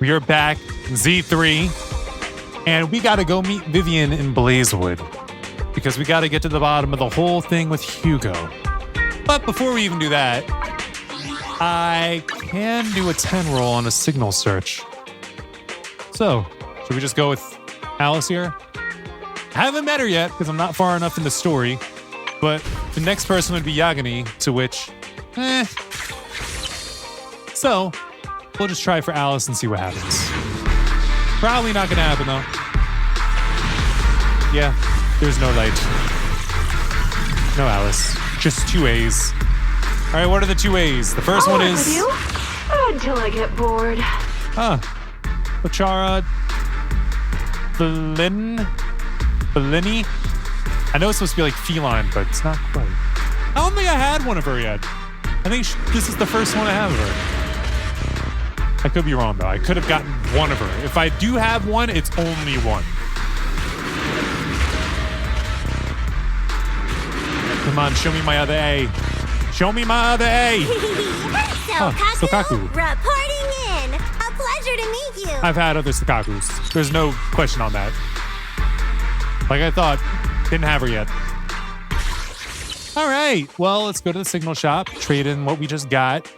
We are back in Z3, and we got to go meet Vivian in Blazewood because we got to get to the bottom of the whole thing with Hugo. But before we even do that, I can do a 10 roll on a signal search. So, should we just go with Alice here? I haven't met her yet because I'm not far enough in the story, but the next person would be Yagami, to which, So, we'll just try for Alice and see what happens. Probably not going to happen, though. Yeah, there's no light. No Alice. Just 2 A's. All right, what are the 2 A's? The first one is... With you until I get bored. Ochara Bellini? I know it's supposed to be like feline, but it's not quite. I don't think I had one of her yet. I think this is the first one I have of her. I could be wrong, though. I could have gotten one of her. If I do have one, it's only one. Come on, show me my other A. Show me my other A. Sokaku, reporting in. A pleasure to meet you. I've had other Sokakus. There's no question on that. Like I thought, didn't have her yet. All right, well, let's go to the signal shop, trade in what we just got,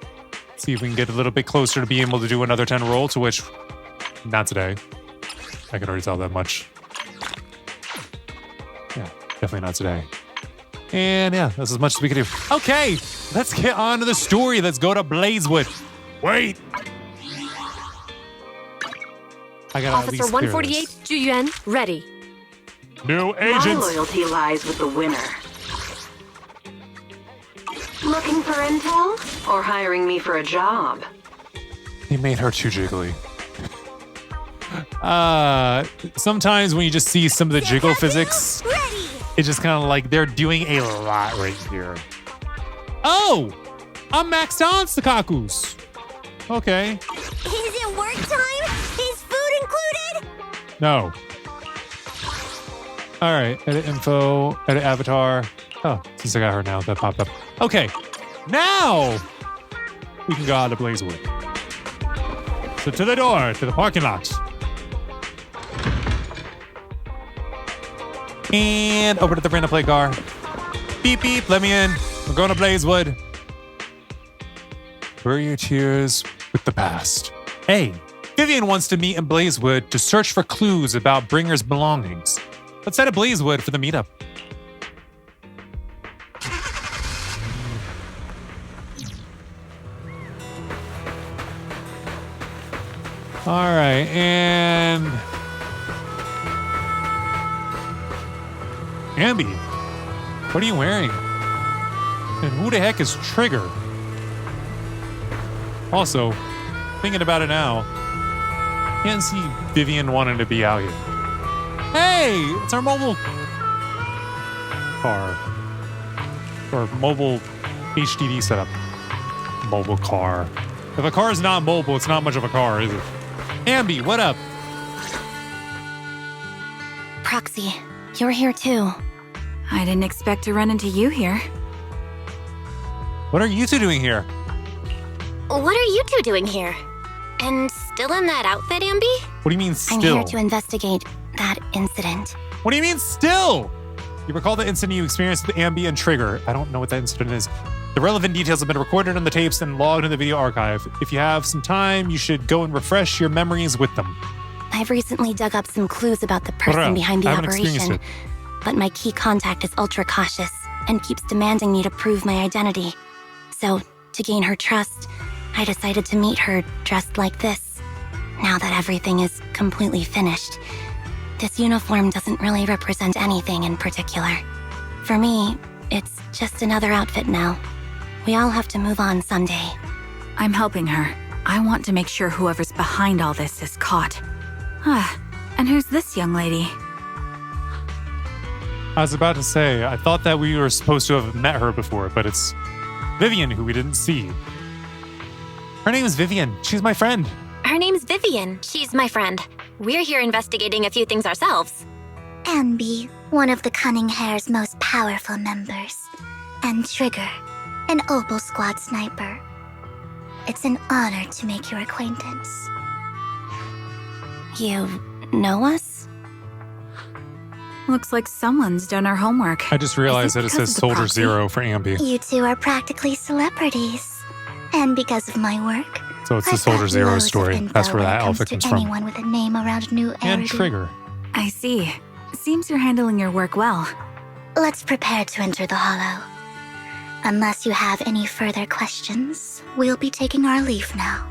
see if we can get a little bit closer to being able to do another 10 roll, to which, not today. I can already tell that much. Yeah, definitely not today. And yeah, that's as much as we can do. Okay, let's get on to the story. Let's go to Blazewood. Wait. I gotta Officer 148, Juyuan, ready. New My agents. loyalty lies with the winner. Looking for intel or hiring me for a job? He made her too jiggly. Sometimes when you just see some of the jiggle physics, it's just kind of like they're doing a lot right here. Oh, I'm maxed on Sokakus. Okay. Is it work time? Is food included? No. All right, edit info, edit avatar. Oh, since I got her now, that popped up. Okay, now we can go out to Blazewood. So to the door, to the parking lot. And over to the rent-a-play car. Beep, beep, let me in. We're going to Blazewood. Bury your tears with the past. Hey, Vivian wants to meet in Blazewood to search for clues about Bringer's belongings. Let's head to Blazewood for the meetup. All right, and Ambi, what are you wearing? And who the heck is Trigger? Also, thinking about it now, can't see Vivian wanting to be out here. Hey, it's our mobile car. Or mobile HDD setup. Mobile car. If a car is not mobile, it's not much of a car, is it? Ambi, what up? Proxy, you're here too. I didn't expect to run into you here. What are you two doing here? What are you two doing here? And still in that outfit, Ambi? What do you mean I'm still? here to investigate that incident. What do you mean still? You recall the incident you experienced with Ambi and Trigger. I don't know what that incident is. The relevant details have been recorded on the tapes and logged in the video archive. If you have some time, you should go and refresh your memories with them. I've recently dug up some clues about the person behind the I haven't experienced operation, but my key contact is ultra cautious and keeps demanding me to prove my identity. So, to gain her trust, I decided to meet her dressed like this. Now that everything is completely finished, this uniform doesn't really represent anything in particular. For me, it's just another outfit now. We all have to move on someday. I'm helping her. I want to make sure whoever's behind all this is caught. And who's this young lady? I was about to say, I thought that we were supposed to have met her before, but it's Vivian who we didn't see. Her name is Vivian. She's my friend. Her name's Vivian. She's my friend. We're here investigating a few things ourselves. Ambi, one of the Cunning Hair's most powerful members. And Trigger, an Opal Squad sniper. It's an honor to make your acquaintance. You know us? Looks like someone's done our homework. I just realized that it because says of the Soldier proxy? Zero for Ambi. You two are practically celebrities. And because of my work, So it's the I've Soldier got Zero loads of story. info That's where when that it comes outfit to comes from. anyone with a name around New And Eridu. Trigger. I see. Seems you're handling your work well. Let's prepare to enter the Hollow. Unless you have any further questions, we'll be taking our leave now.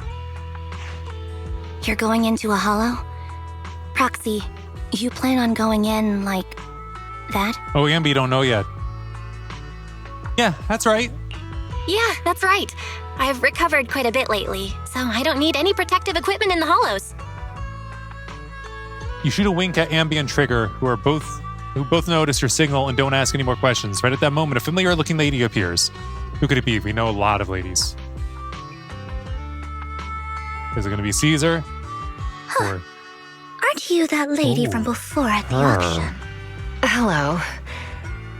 You're going into a Hollow? Proxy, you plan on going in like that? Oh, Ambi don't know yet. Yeah, that's right. Yeah, that's right. I've recovered quite a bit lately, so I don't need any protective equipment in the hollows. You shoot a wink at Ambi and Trigger, who both notice your signal and don't ask any more questions. Right at that moment, a familiar-looking lady appears. Who could it be? We know a lot of ladies. Is it going to be Caesar? Or Aren't you that lady Ooh, from before at the her. auction? Hello.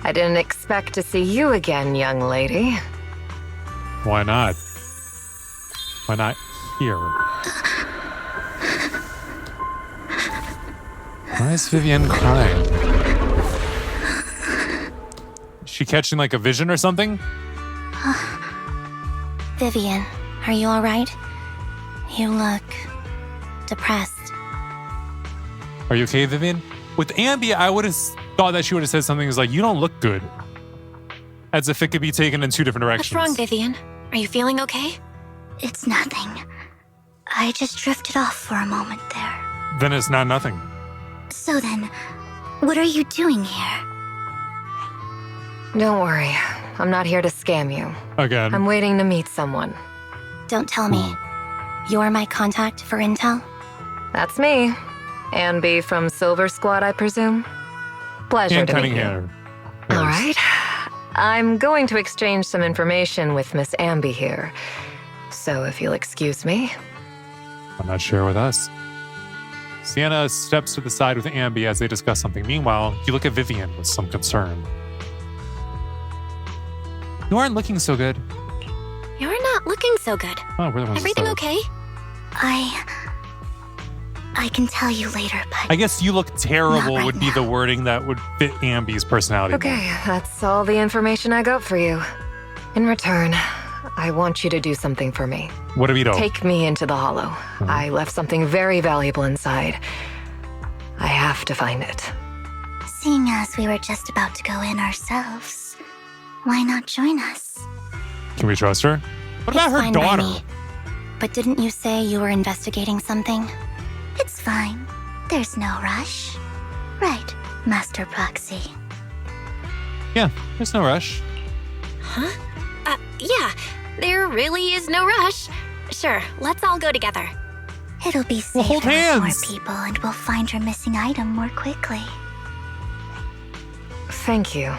I didn't expect to see you again, young lady. why not? Why not here? Why is Vivienne crying? Is she catching like a vision or something? Vivian, are you alright? You look depressed. Are you okay, Vivian? With Ambi, I would have thought that she would have said something like, you don't look good. As if it could be taken in two different What's directions. wrong, Vivian? Are you feeling okay? It's nothing. I just drifted off for a moment there. Then it's not nothing. So then, what are you doing here? Don't worry. I'm not here to scam you. Again. I'm waiting to meet someone. Don't tell me. You're my contact for intel? That's me. Ambi from Silver Squad, I presume. Pleasure and to meet cutting you. hair. All right. I'm going to exchange some information with Miss Ambi here. So if you'll excuse me. I'm not sure with us. Sienna steps to the side with Ambi as they discuss something. Meanwhile, you look at Vivian with some concern. You aren't looking so good. You're not looking so good. Oh, we're the ones that Everything started. okay? I can tell you later, but I guess you look terrible Not right would be the wording that would fit Ambi's personality. Okay, that's all the information I got for you. In return, I want you to do something for me. What do we do? Take me into the Hollow. I left something very valuable inside. I have to find it. seeing as we were just about to go in ourselves, why not join us? Can we trust her? What about It's her fine by daughter? me. But didn't you say you were investigating something? It's fine. There's no rush. Right, Master Proxy. Yeah, there's no rush. Yeah, there really is no rush. Sure, let's all go together. It'll be safer We'll hold with more hands. people and we'll find your missing item more quickly. Thank you.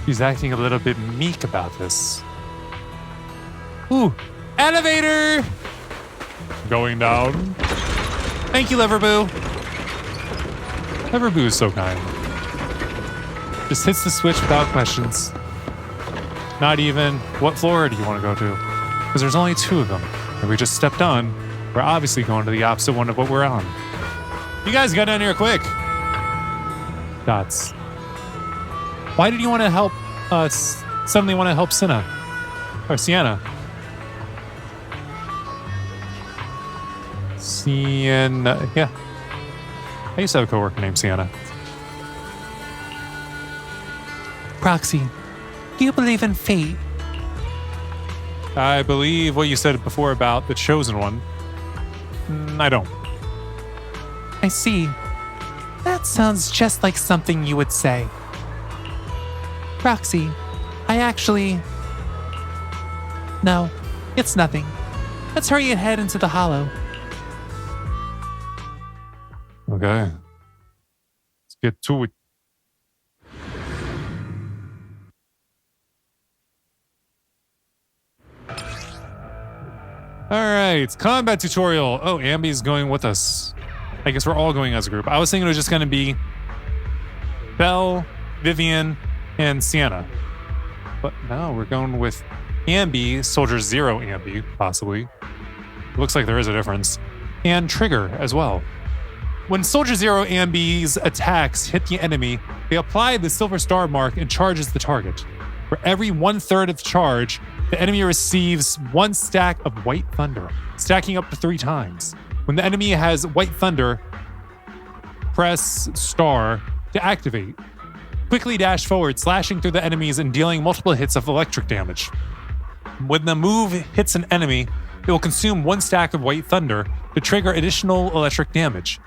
She's acting a little bit meek about this. Ooh, elevator! Going down. Thank you, Leverboo. Leverboo is so kind. Just hits the switch without questions. Not even, what floor do you want to go to? Because there's only 2 of them. And we just stepped on. We're obviously going to the opposite one of what we're on. You guys got down here quick. Dots. Why did you want to help us? Suddenly want to help Sienna? Sienna, yeah. I used to have a coworker named Sienna. Proxy, do you believe in fate? I believe what you said before about the chosen one. I don't. I see. That sounds just like something you would say. Proxy, I actually... No, it's nothing. Let's hurry ahead into the hollow. Okay. Let's get to it. All right, combat tutorial. Oh, Ambi's going with us. I guess we're all going as a group. I was thinking it was just going to be Belle, Vivian, and Sienna. But no, we're going with Ambi, Soldier Zero Ambi, possibly. Looks like there is a difference. and trigger as well. When Soldier Zero Ambi's attacks hit the enemy, they apply the silver star mark and charges the target. For every 1/3 of charge, the enemy receives 1 stack of White Thunder, stacking up to 3 times. When the enemy has White Thunder, press star to activate. Quickly dash forward, slashing through the enemies and dealing multiple hits of electric damage. When the move hits an enemy, it will consume 1 stack of White Thunder to trigger additional electric damage,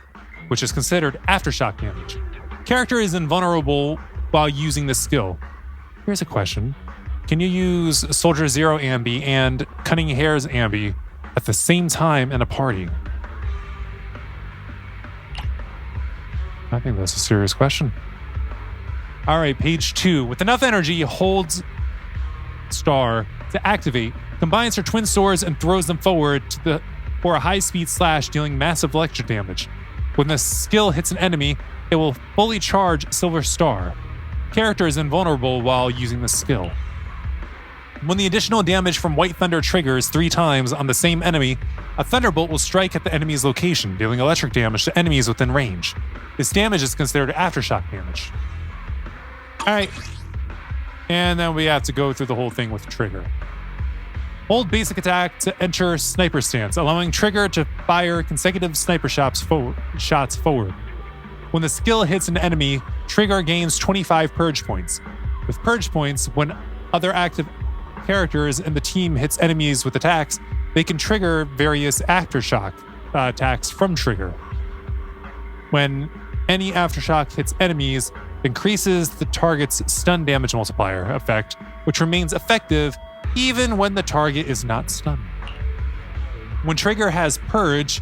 which is considered aftershock damage. Character is invulnerable while using this skill. Here's a question. Can you use Soldier Zero Ambi and Cunning Hair's Ambi at the same time in a party? I think that's a serious question. All right, page 2. With enough energy, holds star to activate, combines her twin swords and throws them forward for a high-speed slash, dealing massive electric damage. When the skill hits an enemy, it will fully charge Silver Star. Character is invulnerable while using this skill. When the additional damage from White Thunder triggers 3 times on the same enemy, a Thunderbolt will strike at the enemy's location, dealing electric damage to enemies within range. This damage is considered aftershock damage. Alright. And then we have to go through the whole thing with trigger. Hold basic attack to enter sniper stance, allowing trigger to fire consecutive sniper shots forward. When the skill hits an enemy, trigger gains 25 purge points. With purge points, when other active characters in the team hits enemies with attacks, they can trigger various aftershock attacks from trigger. When any aftershock hits enemies, it increases the target's stun damage multiplier effect, which remains effective even when the target is not stunned. When trigger has purge,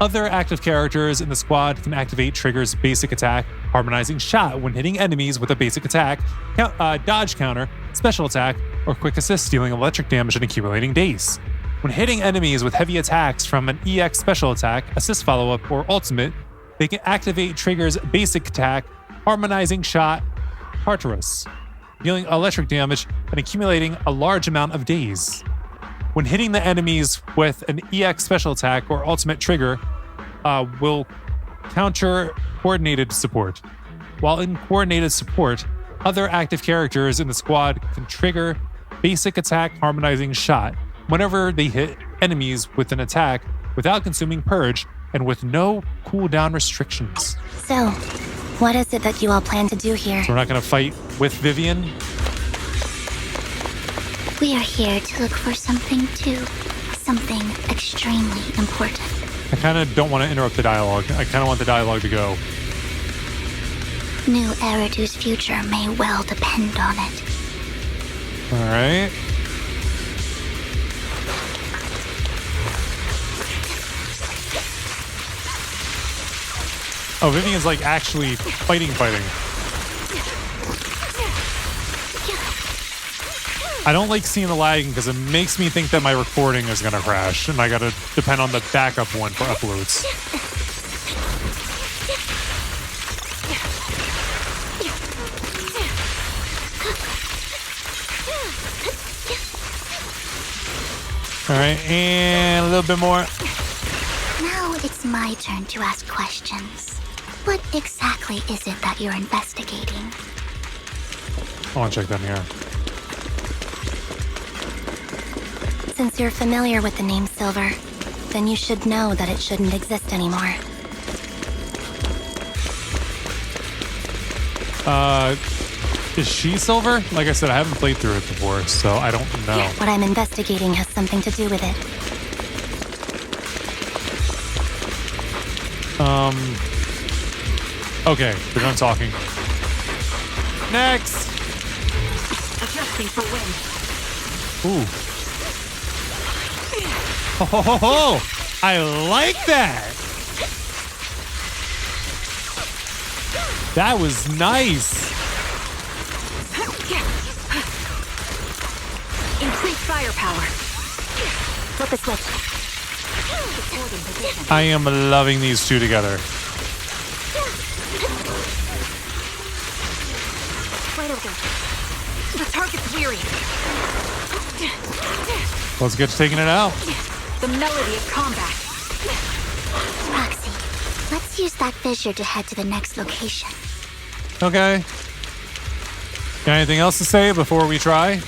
other active characters in the squad can activate trigger's basic attack, harmonizing shot when hitting enemies with a basic attack, dodge counter, special attack, or quick assist, dealing electric damage and accumulating daze. When hitting enemies with heavy attacks from an EX special attack, assist follow-up, or ultimate, they can activate trigger's basic attack, harmonizing shot, Tartarus, dealing electric damage and accumulating a large amount of daze. When hitting the enemies with an EX special attack or ultimate trigger, will counter coordinated support. While in coordinated support, other active characters in the squad can trigger basic attack harmonizing shot whenever they hit enemies with an attack without consuming purge and with no cooldown restrictions. So, what is it that you all plan to do here? So we're not going to fight with Vivian. We are here to look for something too. Something extremely important. I kind of don't want to interrupt the dialogue. I kind of want the dialogue to go. New Eridu's future may well depend on it. All right. Oh, Vivian's like actually fighting. I don't like seeing the lagging because it makes me think that my recording is going to crash and I got to depend on the backup one for uploads. All right, and a little bit more. Now it's my turn to ask questions. What exactly is it that you're investigating? I want to check down here. Since you're familiar with the name Silver, then you should know that it shouldn't exist anymore. Is she Silver? Like I said, I haven't played through it before, so I don't know. What I'm investigating has something to do with it. Okay, we're done talking. Next! Adjusting for wind. Ooh. Ho, ho, ho, ho. I like that! That was nice! Increase firepower. Flip the switch. I am loving these two together. Right over there. The target's weary. Let's get to taking it out. The melody of combat. Roxy, let's use that fissure to head to the next location. Okay. Got anything else to say before we try?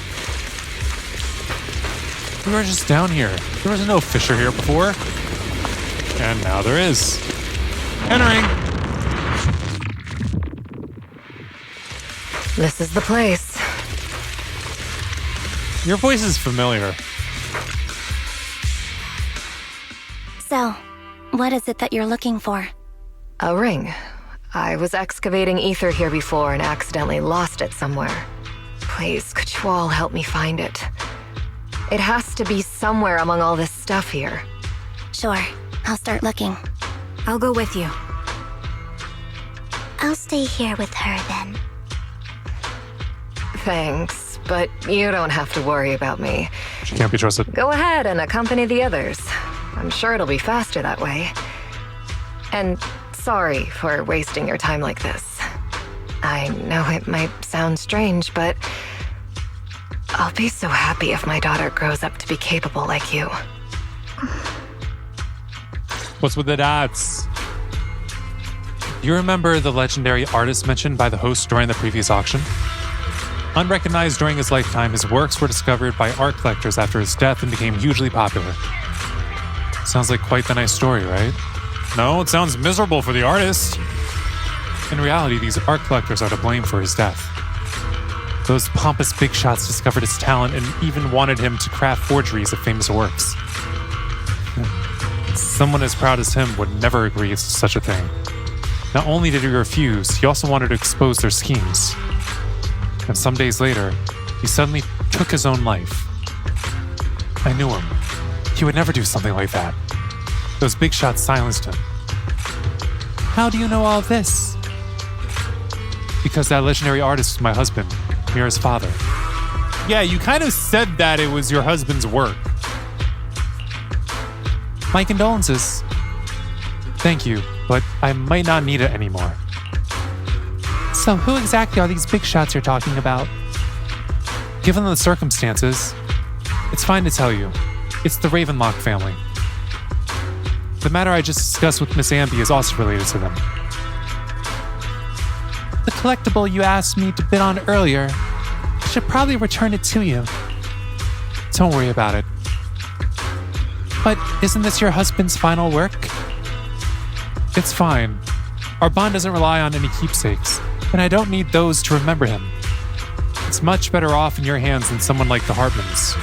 We were just down here. There was no fissure here before. And now there is. Entering. This is the place. Your voice is familiar. So, what is it that you're looking for? A ring. I was excavating ether here before and accidentally lost it somewhere. Please, could you all help me find it? It has to be somewhere among all this stuff here. Sure, I'll start looking. I'll go with you. I'll stay here with her then. Thanks, but you don't have to worry about me. She can't be trusted. Go ahead and accompany the others. I'm sure it'll be faster that way. And sorry for wasting your time like this. I know it might sound strange, but I'll be so happy if my daughter grows up to be capable like you. What's with the dots? Do you remember the legendary artist mentioned by the host during the previous auction? Unrecognized during his lifetime, his works were discovered by art collectors after his death and became hugely popular. Sounds like quite the nice story, right? No, it sounds miserable for the artist. In reality, these art collectors are to blame for his death. Those pompous big shots discovered his talent and even wanted him to craft forgeries of famous works. Someone as proud as him would never agree to such a thing. Not only did he refuse, he also wanted to expose their schemes. And some days later, he suddenly took his own life. I knew him. He would never do something like that. Those big shots silenced him. How do you know all this? Because that legendary artist is my husband, Mira's father. Yeah, you kind of said that it was your husband's work. My condolences. Thank you, but I might not need it anymore. So who exactly are these big shots you're talking about? Given the circumstances, it's fine to tell you. It's the Ravenlock family. The matter I just discussed with Miss Amby is also related to them. The collectible you asked me to bid on earlier, I should probably return it to you. Don't worry about it. But isn't this your husband's final work? It's fine. Our bond doesn't rely on any keepsakes, and I don't need those to remember him. It's much better off in your hands than someone like the Hartmans.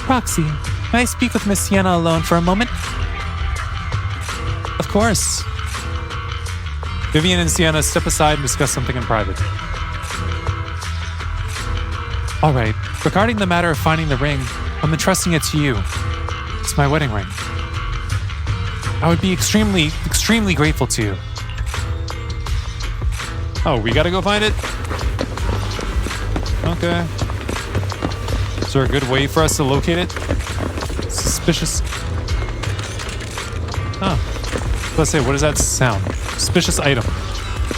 Roxy, may I speak with Miss Sienna alone for a moment? Of course. Vivian and Sienna step aside and discuss something in private. All right, regarding the matter of finding the ring, I'm entrusting it to you. It's my wedding ring. I would be extremely, extremely grateful to you. Oh, we gotta go find it? Okay. Is there a good way for us to locate it? Suspicious. Oh. Let's say, what does that sound? Suspicious item.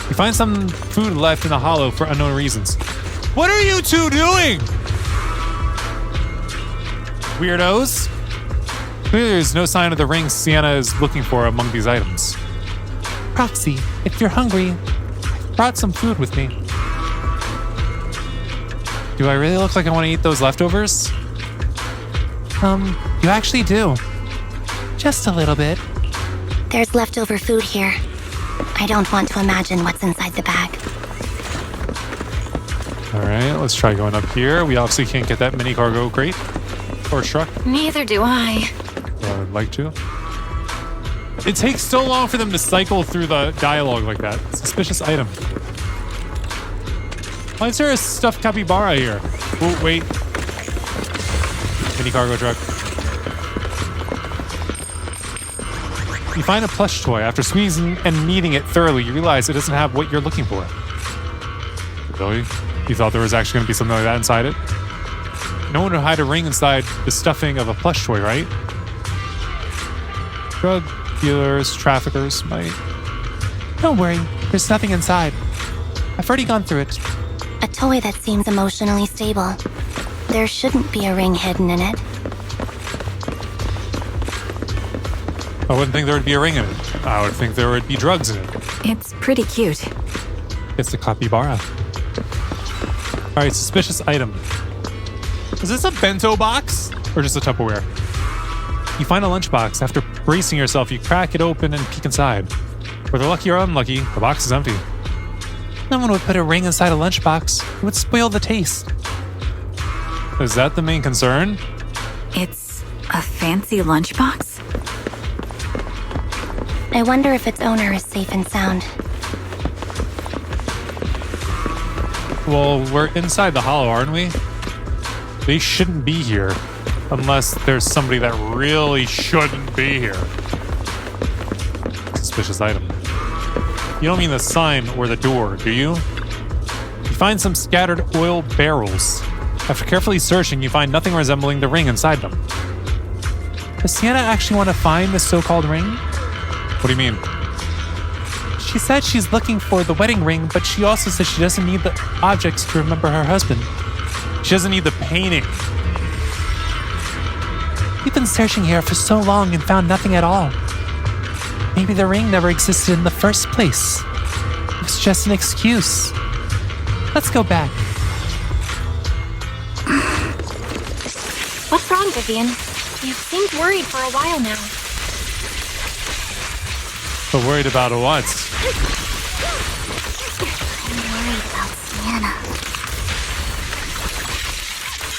You find some food left in the hollow for unknown reasons. What are you two doing? Weirdos. Clearly there's no sign of the ring Sienna is looking for among these items. Roxy, if you're hungry, I brought some food with me. Do I really look like I want to eat those leftovers? You actually do. Just a little bit. There's leftover food here. I don't want to imagine what's inside the bag. All right, let's try going up here. We obviously can't get that mini cargo crate or truck. Neither do I. Well, I would like to. It takes so long for them to cycle through the dialogue like that. Suspicious item. Why is there a stuffed capybara here? Oh, wait. Mini cargo truck. You find a plush toy. After squeezing and kneading it thoroughly, you realize it doesn't have what you're looking for. Really? You thought there was actually going to be something like that inside it? No one would hide a ring inside the stuffing of a plush toy, right? Drug dealers, traffickers might. Don't worry, there's nothing inside. I've already gone through it. A toy that seems emotionally stable. There shouldn't be a ring hidden in it. I wouldn't think there would be a ring in it. I would think there would be drugs in it. It's pretty cute. It's a capybara. Alright, suspicious item. Is this a bento box? Or just a Tupperware? You find a lunchbox. After bracing yourself, you crack it open and peek inside. Whether lucky or unlucky, the box is empty. No one would put a ring inside a lunchbox. It would spoil the taste. Is that the main concern? It's a fancy lunchbox? I wonder if its owner is safe and sound. Well, we're inside the hollow, aren't we? They shouldn't be here. Unless there's somebody that really shouldn't be here. Suspicious item. You don't mean the sign or the door, do you? You find some scattered oil barrels. After carefully searching, you find nothing resembling the ring inside them. Does Sienna actually want to find the so-called ring? What do you mean? She said she's looking for the wedding ring, but she also says she doesn't need the objects to remember her husband. She doesn't need the painting. We've been searching here for so long and found nothing at all. Maybe the ring never existed in the first place. It was just an excuse. Let's go back. What's wrong, Vivian? You seemed worried for a while now. But worried about what? I'm worried about Sienna.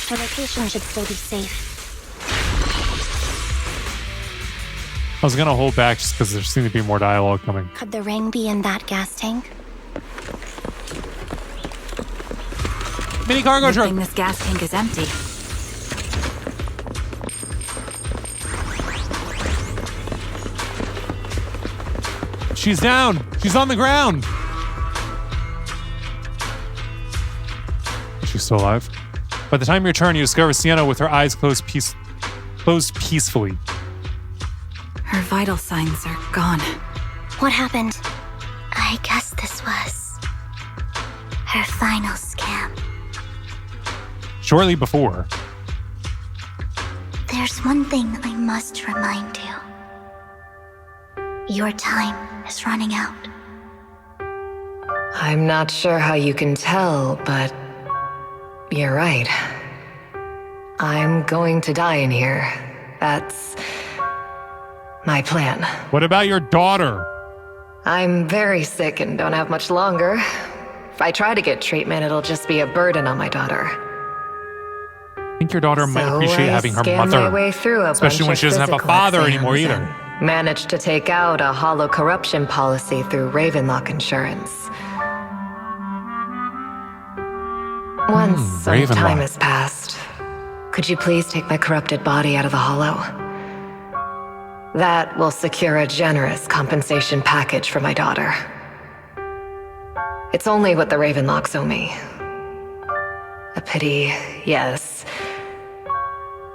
Her location should still be safe. I was gonna hold back just because there seemed to be more dialogue coming. Could the ring be in that gas tank? Mini cargo Good truck. thing this gas tank is empty. She's down. She's on the ground. Is she still alive? By the time you return, you discover Sienna with her eyes closed peacefully. Her vital signs are gone. What happened? I guess this was her final scam. Shortly before, There's one thing I must remind you. Your time is running out. I'm not sure how you can tell, but you're right. I'm going to die in here. That's my plan. what about your daughter? I'm very sick and don't have much longer. If I try to get treatment, it'll just be a burden on my daughter. I think your daughter might appreciate having her scanned mother. my way through Especially when she doesn't have a father anymore either. Managed to take out a hollow corruption policy through Ravenlock Insurance. Once some Ravenlock. time has passed, could you please take my corrupted body out of the hollow? That will secure a generous compensation package for my daughter. It's only what the Ravenlocks owe me. A pity, yes.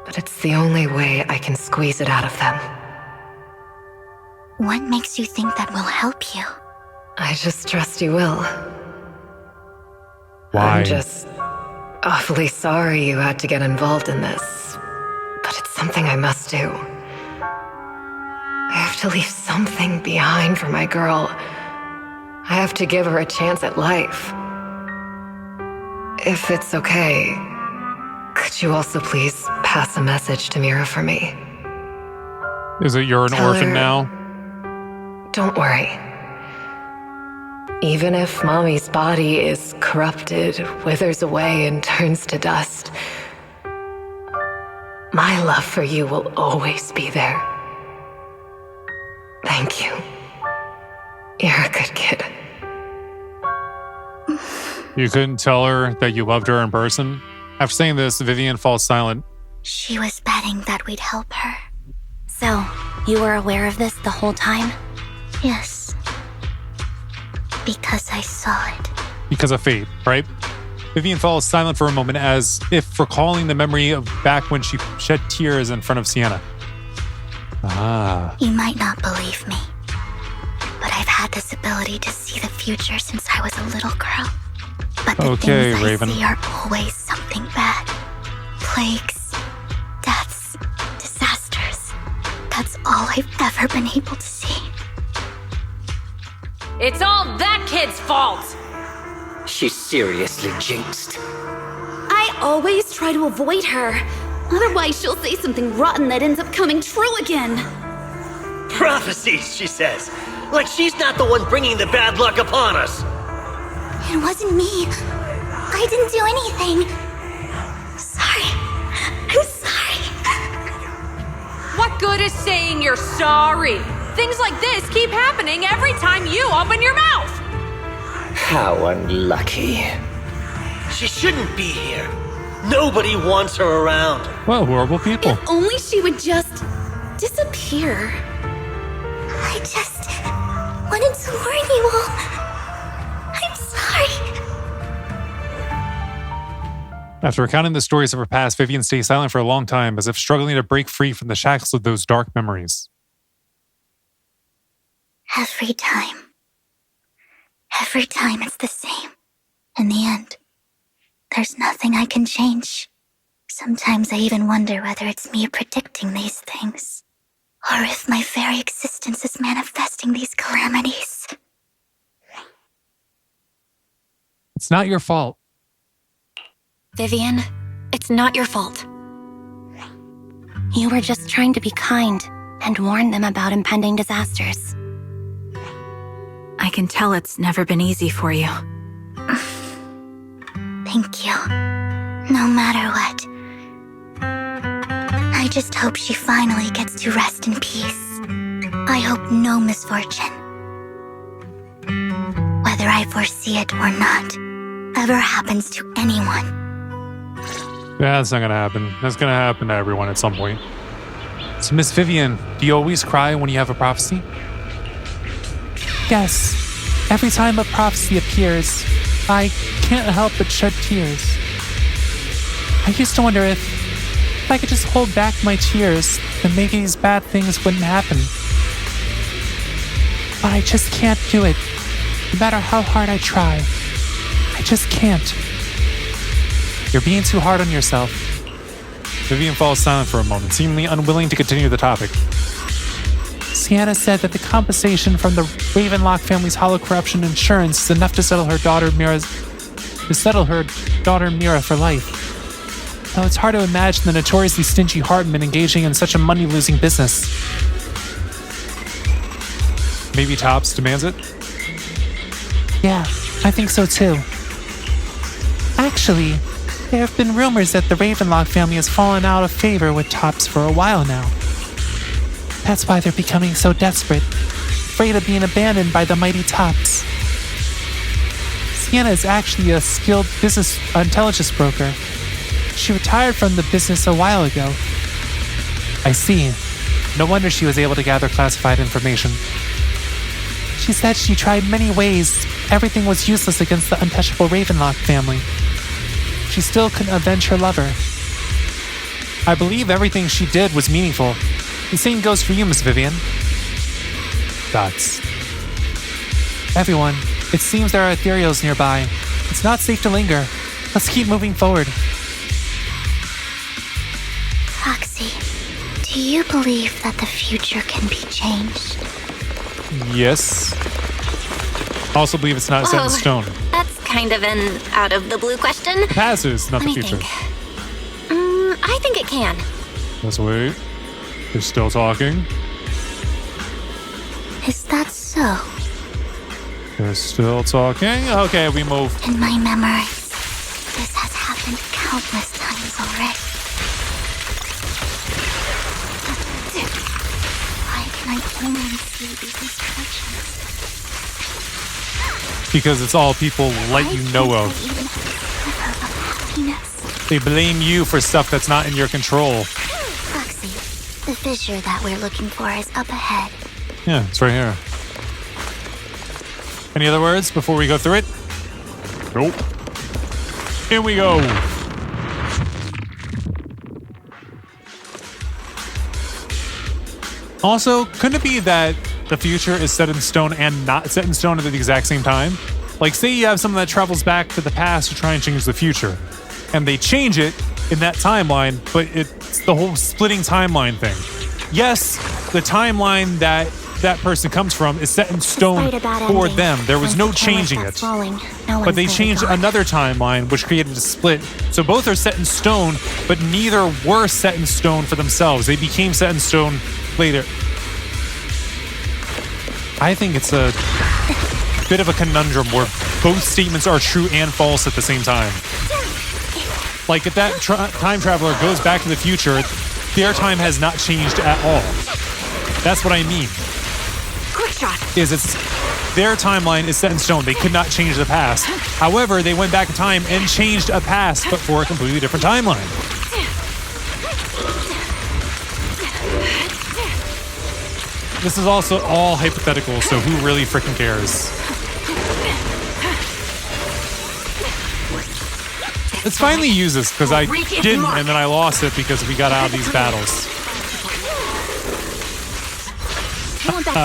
But it's the only way I can squeeze it out of them. What makes you think that will help you? I just trust you will. Why? I'm just awfully sorry you had to get involved in this. But it's something I must do. I have to leave something behind for my girl. I have to give her a chance at life. If it's okay, could you also please pass a message to Mira for me? Is it you're an Tell orphan her- now? Don't worry. Even if Mommy's body is corrupted, withers away, and turns to dust, my love for you will always be there. Thank you. You're a good kid. You couldn't tell her that you loved her in person? After saying this, Vivian falls silent. She was betting that we'd help her. So, you were aware of this the whole time? Yes. Because I saw it. Because of fate, right? Vivian falls silent for a moment as if recalling the memory of back when she shed tears in front of Sienna. Ah. You might not believe me, but I've had this ability to see the future since I was a little girl. But the Okay, things Raven. I see are always something bad. Plagues, deaths, disasters. That's all I I've ever been able to see. It's all that kid's fault! She's seriously jinxed. I always try to avoid her. Otherwise, she'll say something rotten that ends up coming true again. Prophecies, she says. Like she's not the one bringing the bad luck upon us. It wasn't me. I didn't do anything. Sorry. I'm sorry. What good is saying you're sorry? Things like this keep happening every time you open your mouth! How unlucky. She shouldn't be here. Nobody wants her around. Well, horrible people. If only she would just disappear. I just wanted to warn you all. I'm sorry. After recounting the stories of her past, Vivian stays silent for a long time, as if struggling to break free from the shackles of those dark memories. Every time it's the same. In the end, there's nothing I can change. Sometimes I even wonder whether it's me predicting these things, or if my very existence is manifesting these calamities. It's not your fault. Vivian, it's not your fault. You were just trying to be kind and warn them about impending disasters. I can tell it's never been easy for you. Thank you. No matter what. I just hope she finally gets to rest in peace. I hope no misfortune, whether I foresee it or not, ever happens to anyone. Yeah, that's not gonna happen. That's gonna happen to everyone at some point. So, Miss Vivian, do you always cry when you have a prophecy? Yes. Every time a prophecy appears, I can't help but shed tears. I used to wonder if I could just hold back my tears, then maybe these bad things wouldn't happen. But I just can't do it. No matter how hard I try, I just can't. You're being too hard on yourself. Vivian falls silent for a moment, seemingly unwilling to continue the topic. Sienna said that the compensation from the Ravenlock family's hollow corruption insurance is enough to settle her daughter Mira for life. Now it's hard to imagine the notoriously stingy Hartman engaging in such a money-losing business. Maybe Tops demands it? Yeah, I think so too. Actually, there have been rumors that the Ravenlock family has fallen out of favor with Tops for a while now. That's why they're becoming so desperate, afraid of being abandoned by the mighty Tops. Sienna is actually a skilled business intelligence broker. She retired from the business a while ago. I see. No wonder she was able to gather classified information. She said she tried many ways. Everything was useless against the untouchable Ravenlock family. She still couldn't avenge her lover. I believe everything she did was meaningful. The same goes for you, Miss Vivian. Dots. Everyone, it seems there are ethereals nearby. It's not safe to linger. Let's keep moving forward. Foxy, do you believe that the future can be changed? Yes. I also believe it's not set in stone. That's kind of an out-of-the-blue question. The past is not the Let me future. think. I think it can. Let's wait. They're still talking. Is that so? They're still talking. Okay, we move. In my memory, this has happened countless times already. Why can I only see these instructions? Because it's all people let you know of. They blame you for stuff that's not in your control. Foxy, the fissure that we're looking for is up ahead. Yeah, it's right here. Any other words before we go through it? Nope. Here we go. Also, couldn't it be that the future is set in stone and not set in stone at the exact same time? Like, say you have someone that travels back to the past to try and change the future, and they change it in that timeline, but it's the whole splitting timeline thing. yes, the timeline that person comes from is set in stone for them. There was no changing it. But they changed another timeline, which created a split. So both are set in stone, but neither were set in stone for themselves. They became set in stone later. I think it's a bit of a conundrum where both statements are true and false at the same time. Like if that time traveler goes back to the future, their time has not changed at all. That's what I mean. Quick shot. Their timeline is set in stone. They could not change the past. However, they went back in time and changed a past, but for a completely different timeline. This is also all hypothetical, so who really freaking cares? Let's finally use this, because I didn't, and then I lost it because we got out of these battles.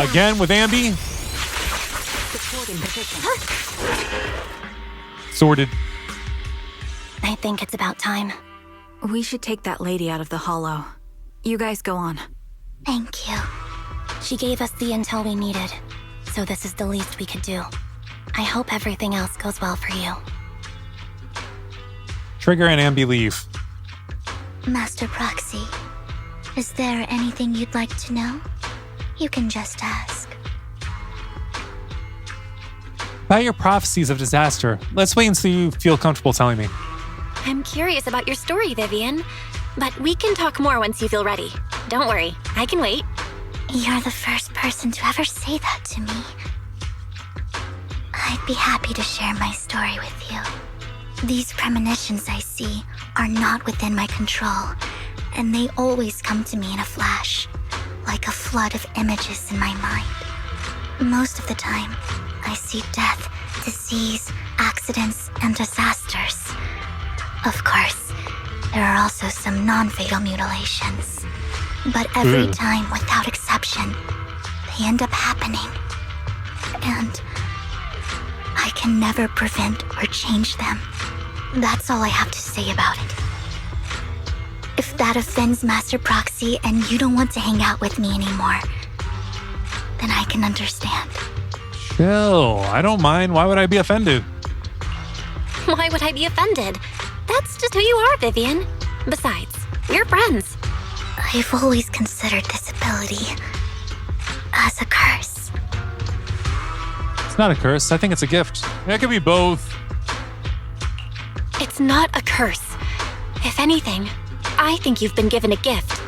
Again with Ambi. Sorted. I think it's about time. We should take that lady out of the hollow. You guys go on. Thank you. She gave us the intel we needed, so this is the least we could do. I hope everything else goes well for you. Trigger and Ambi leave. Master Proxy, is there anything you'd like to know? You can just ask. About your prophecies of disaster, let's wait until you feel comfortable telling me. I'm curious about your story, Vivian, but we can talk more once you feel ready. Don't worry, I can wait. You're the first person to ever say that to me. I'd be happy to share my story with you. These premonitions I see are not within my control, and they always come to me in a flash, like a flood of images in my mind. Most of the time, I see death, disease, accidents, and disasters. Of course, there are also some non-fatal mutilations. But every time, without exception, they end up happening. And I can never prevent or change them. That's all I have to say about it. If that offends Master Proxy and you don't want to hang out with me anymore, then I can understand. Chill. I don't mind. Why would I be offended? Why would I be offended? That's just who you are, Vivian. Besides, we're friends. I've always considered this ability as a curse. It's not a curse. I think it's a gift. It could be both. It's not a curse. If anything, I think you've been given a gift.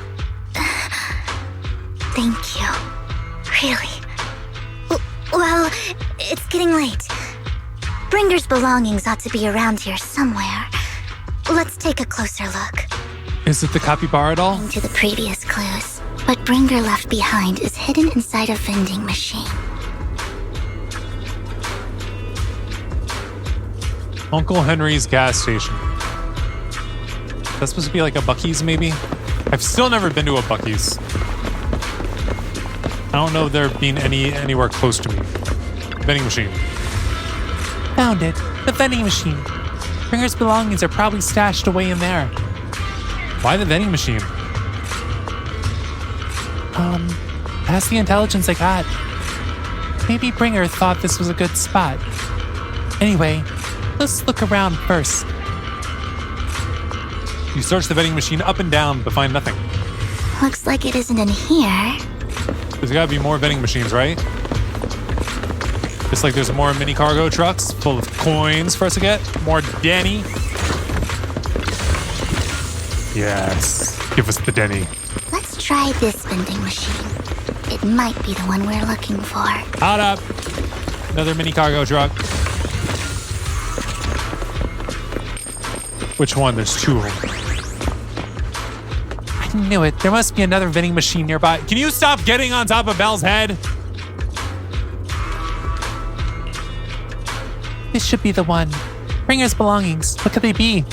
Thank you. Really. Well, it's getting late. Bringer's belongings ought to be around here somewhere. Let's take a closer look. Is it the capybara doll? Into the previous clues. What Bringer left behind is hidden inside a vending machine. Uncle Henry's gas station. That's supposed to be like a Buc-ee's, maybe? I've still never been to a Buc-ee's. I don't know there being anywhere close to me. Vending machine. Found it. The vending machine. Bringer's belongings are probably stashed away in there. Why the vending machine? That's the intelligence I got. Maybe Bringer thought this was a good spot. Anyway, let's look around first. You search the vending machine up and down, but find nothing. Looks like it isn't in here. There's gotta be more vending machines, right? Just like there's more mini cargo trucks full of coins for us to get. More Denny. Yes, give us the Denny. Let's try this vending machine. It might be the one we're looking for. Hot up. Another mini cargo truck. Which one? There's two of them. I knew it. There must be another vending machine nearby. Can you stop getting on top of Belle's head? This should be the one. Bringer's belongings. What could they be?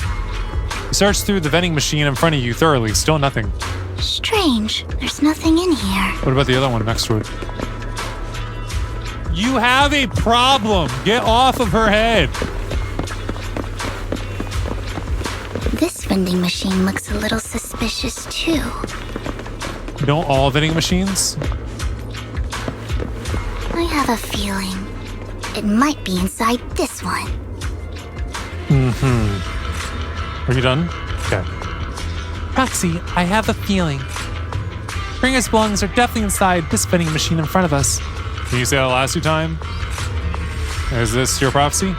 You search through the vending machine in front of you thoroughly. Still nothing. Strange. There's nothing in here. What about the other one next to it? You have a problem. Get off of her head. This vending machine looks a little suspicious too. Don't all vending machines? I have a feeling it might be inside this one. Are you done? Okay. Proxy, I have a feeling. Bringer's belongings are definitely inside this vending machine in front of us. Can you say that last two time? Is this your prophecy?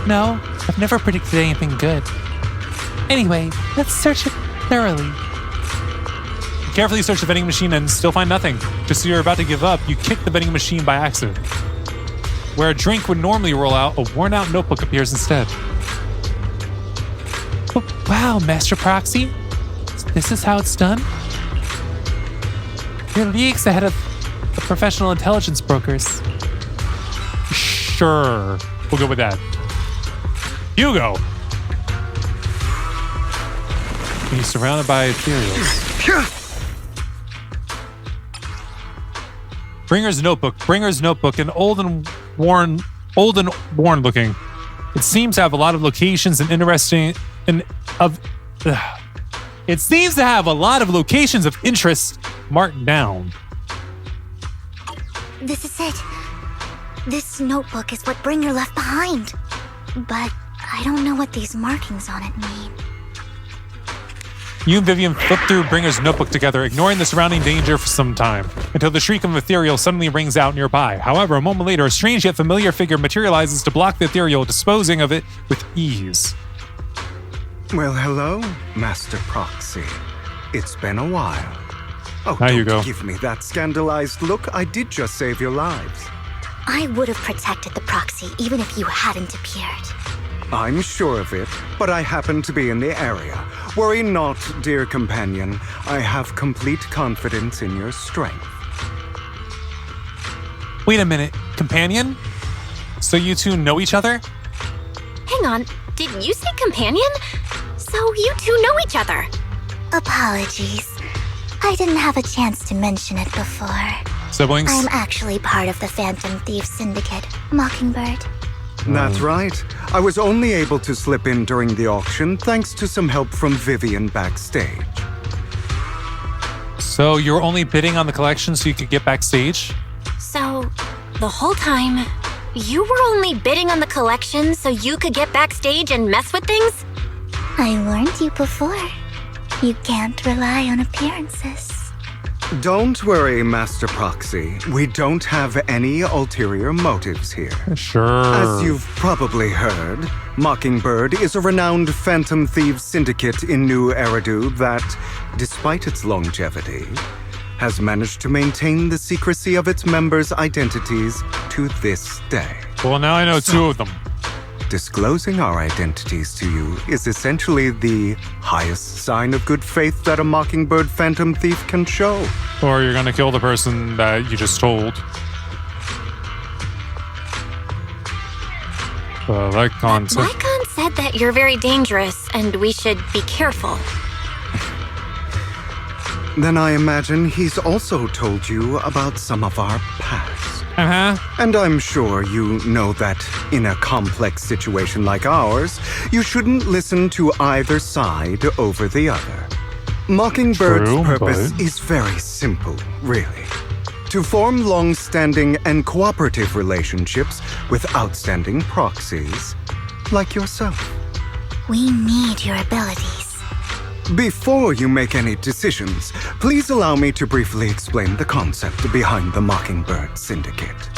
No, I've never predicted anything good. Anyway, let's search it thoroughly. You carefully search the vending machine and still find nothing. Just as you're about to give up, you kick the vending machine by accident. Where a drink would normally roll out, a worn-out notebook appears instead. Oh, wow, Master Proxy. This is how it's done? You're leagues ahead of the professional intelligence brokers. Sure. We'll go with that. Hugo! He's surrounded by ethereals. Bringer's notebook, an old and worn looking. It seems to have a lot of locations of interest marked down. This is it. This notebook is what Bringer left behind. But I don't know what these markings on it mean. You and Vivian flip through Bringer's notebook together, ignoring the surrounding danger for some time, until the shriek of ethereal suddenly rings out nearby. However, a moment later, a strange yet familiar figure materializes to block the ethereal, disposing of it with ease. Well, hello, Master Proxy. It's been a while. Oh, There you don't go. give me that scandalized look. I did just save your lives. I would have protected the proxy even if you hadn't appeared. I'm sure of it, but I happen to be in the area. Worry not, dear companion. I have complete confidence in your strength. Wait a minute, companion? So you two know each other? Hang on, did you say companion? So you two know each other? Apologies. I didn't have a chance to mention it before. Siblings? I'm actually part of the Phantom Thief Syndicate, Mockingbird. That's right. I was only able to slip in during the auction thanks to some help from Vivian backstage. So you were only bidding on the collection so you could get backstage? So, the whole time, you were only bidding on the collection so you could get backstage and mess with things? I warned you before. You can't rely on appearances. Don't worry, Master Proxy. We don't have any ulterior motives here. Sure. As you've probably heard, Mockingbird is a renowned Phantom Thieves syndicate in New Eridu that, despite its longevity, has managed to maintain the secrecy of its members' identities to this day. Well, now I know two of them. Disclosing our identities to you is essentially the highest sign of good faith that a Mockingbird Phantom Thief can show. Or you're gonna kill the person that you just told. Lycon said. Lycon said that you're very dangerous and we should be careful. Then I imagine he's also told you about some of our past. And I'm sure you know that in a complex situation like ours, you shouldn't listen to either side over the other. Mockingbird's purpose is very simple, really. To form long-standing and cooperative relationships with outstanding proxies like yourself. We need your abilities. Before you make any decisions, please allow me to briefly explain the concept behind the Mockingbird Syndicate.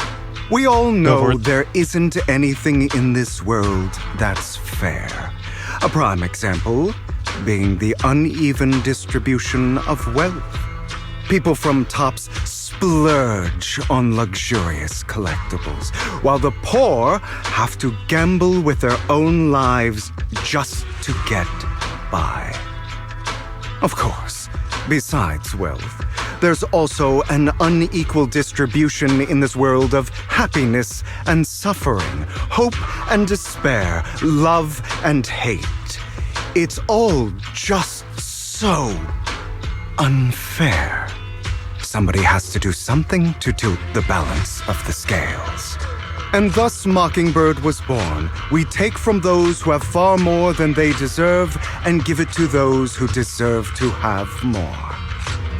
We all know there isn't anything in this world that's fair. A prime example being the uneven distribution of wealth. People from tops splurge on luxurious collectibles, while the poor have to gamble with their own lives just to get by. Of course, besides wealth, there's also an unequal distribution in this world of happiness and suffering, hope and despair, love and hate. It's all just so unfair. Somebody has to do something to tilt the balance of the scales. And thus Mockingbird was born. We take from those who have far more than they deserve and give it to those who deserve to have more.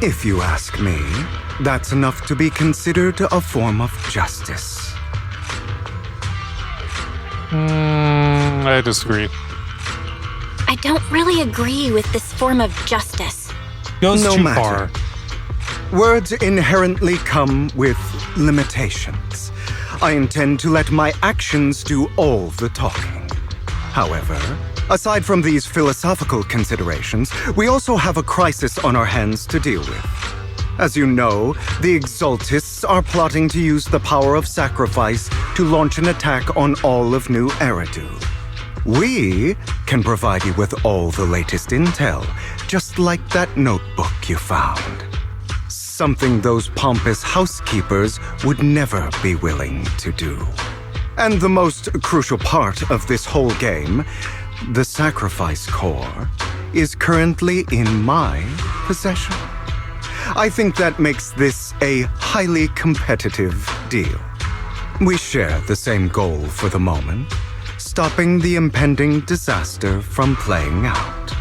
If you ask me, that's enough to be considered a form of justice. I disagree. I don't really agree with this form of justice. Goes No too matter. far. Words inherently come with limitations. I intend to let my actions do all the talking. However, aside from these philosophical considerations, we also have a crisis on our hands to deal with. As you know, the Exaltists are plotting to use the power of sacrifice to launch an attack on all of New Eridu. We can provide you with all the latest intel, just like that notebook you found. Something those pompous housekeepers would never be willing to do. And the most crucial part of this whole game, the sacrifice core, is currently in my possession. I think that makes this a highly competitive deal. We share the same goal for the moment, stopping the impending disaster from playing out.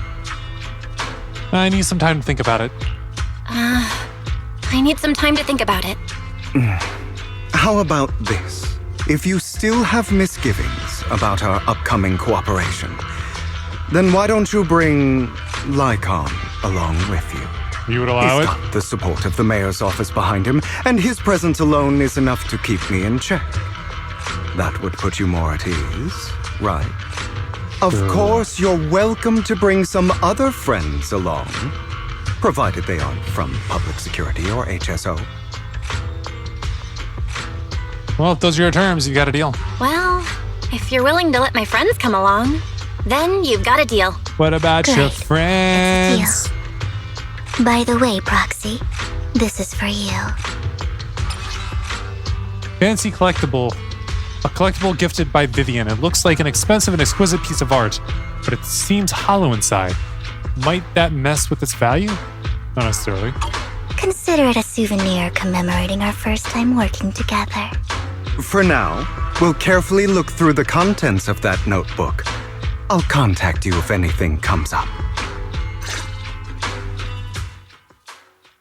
I need some time to think about it. I need some time to think about it. How about this? If you still have misgivings about our upcoming cooperation, then why don't you bring Lycon along with you? You would allow He's it? got the support of the mayor's office behind him, and his presence alone is enough to keep me in check. That would put you more at ease, right? Of course, you're welcome to bring some other friends along, provided they aren't from public security or HSO. Well, if those are your terms, you got a deal. Well, if you're willing to let my friends come along, then you've got a deal. What about your Great. friends? By the way, Proxy, this is for you. Fancy collectible. A collectible gifted by Vivian. It looks like an expensive and exquisite piece of art, but it seems hollow inside. Might that mess with its value? Not necessarily. Consider it a souvenir commemorating our first time working together. For now, we'll carefully look through the contents of that notebook. I'll contact you if anything comes up.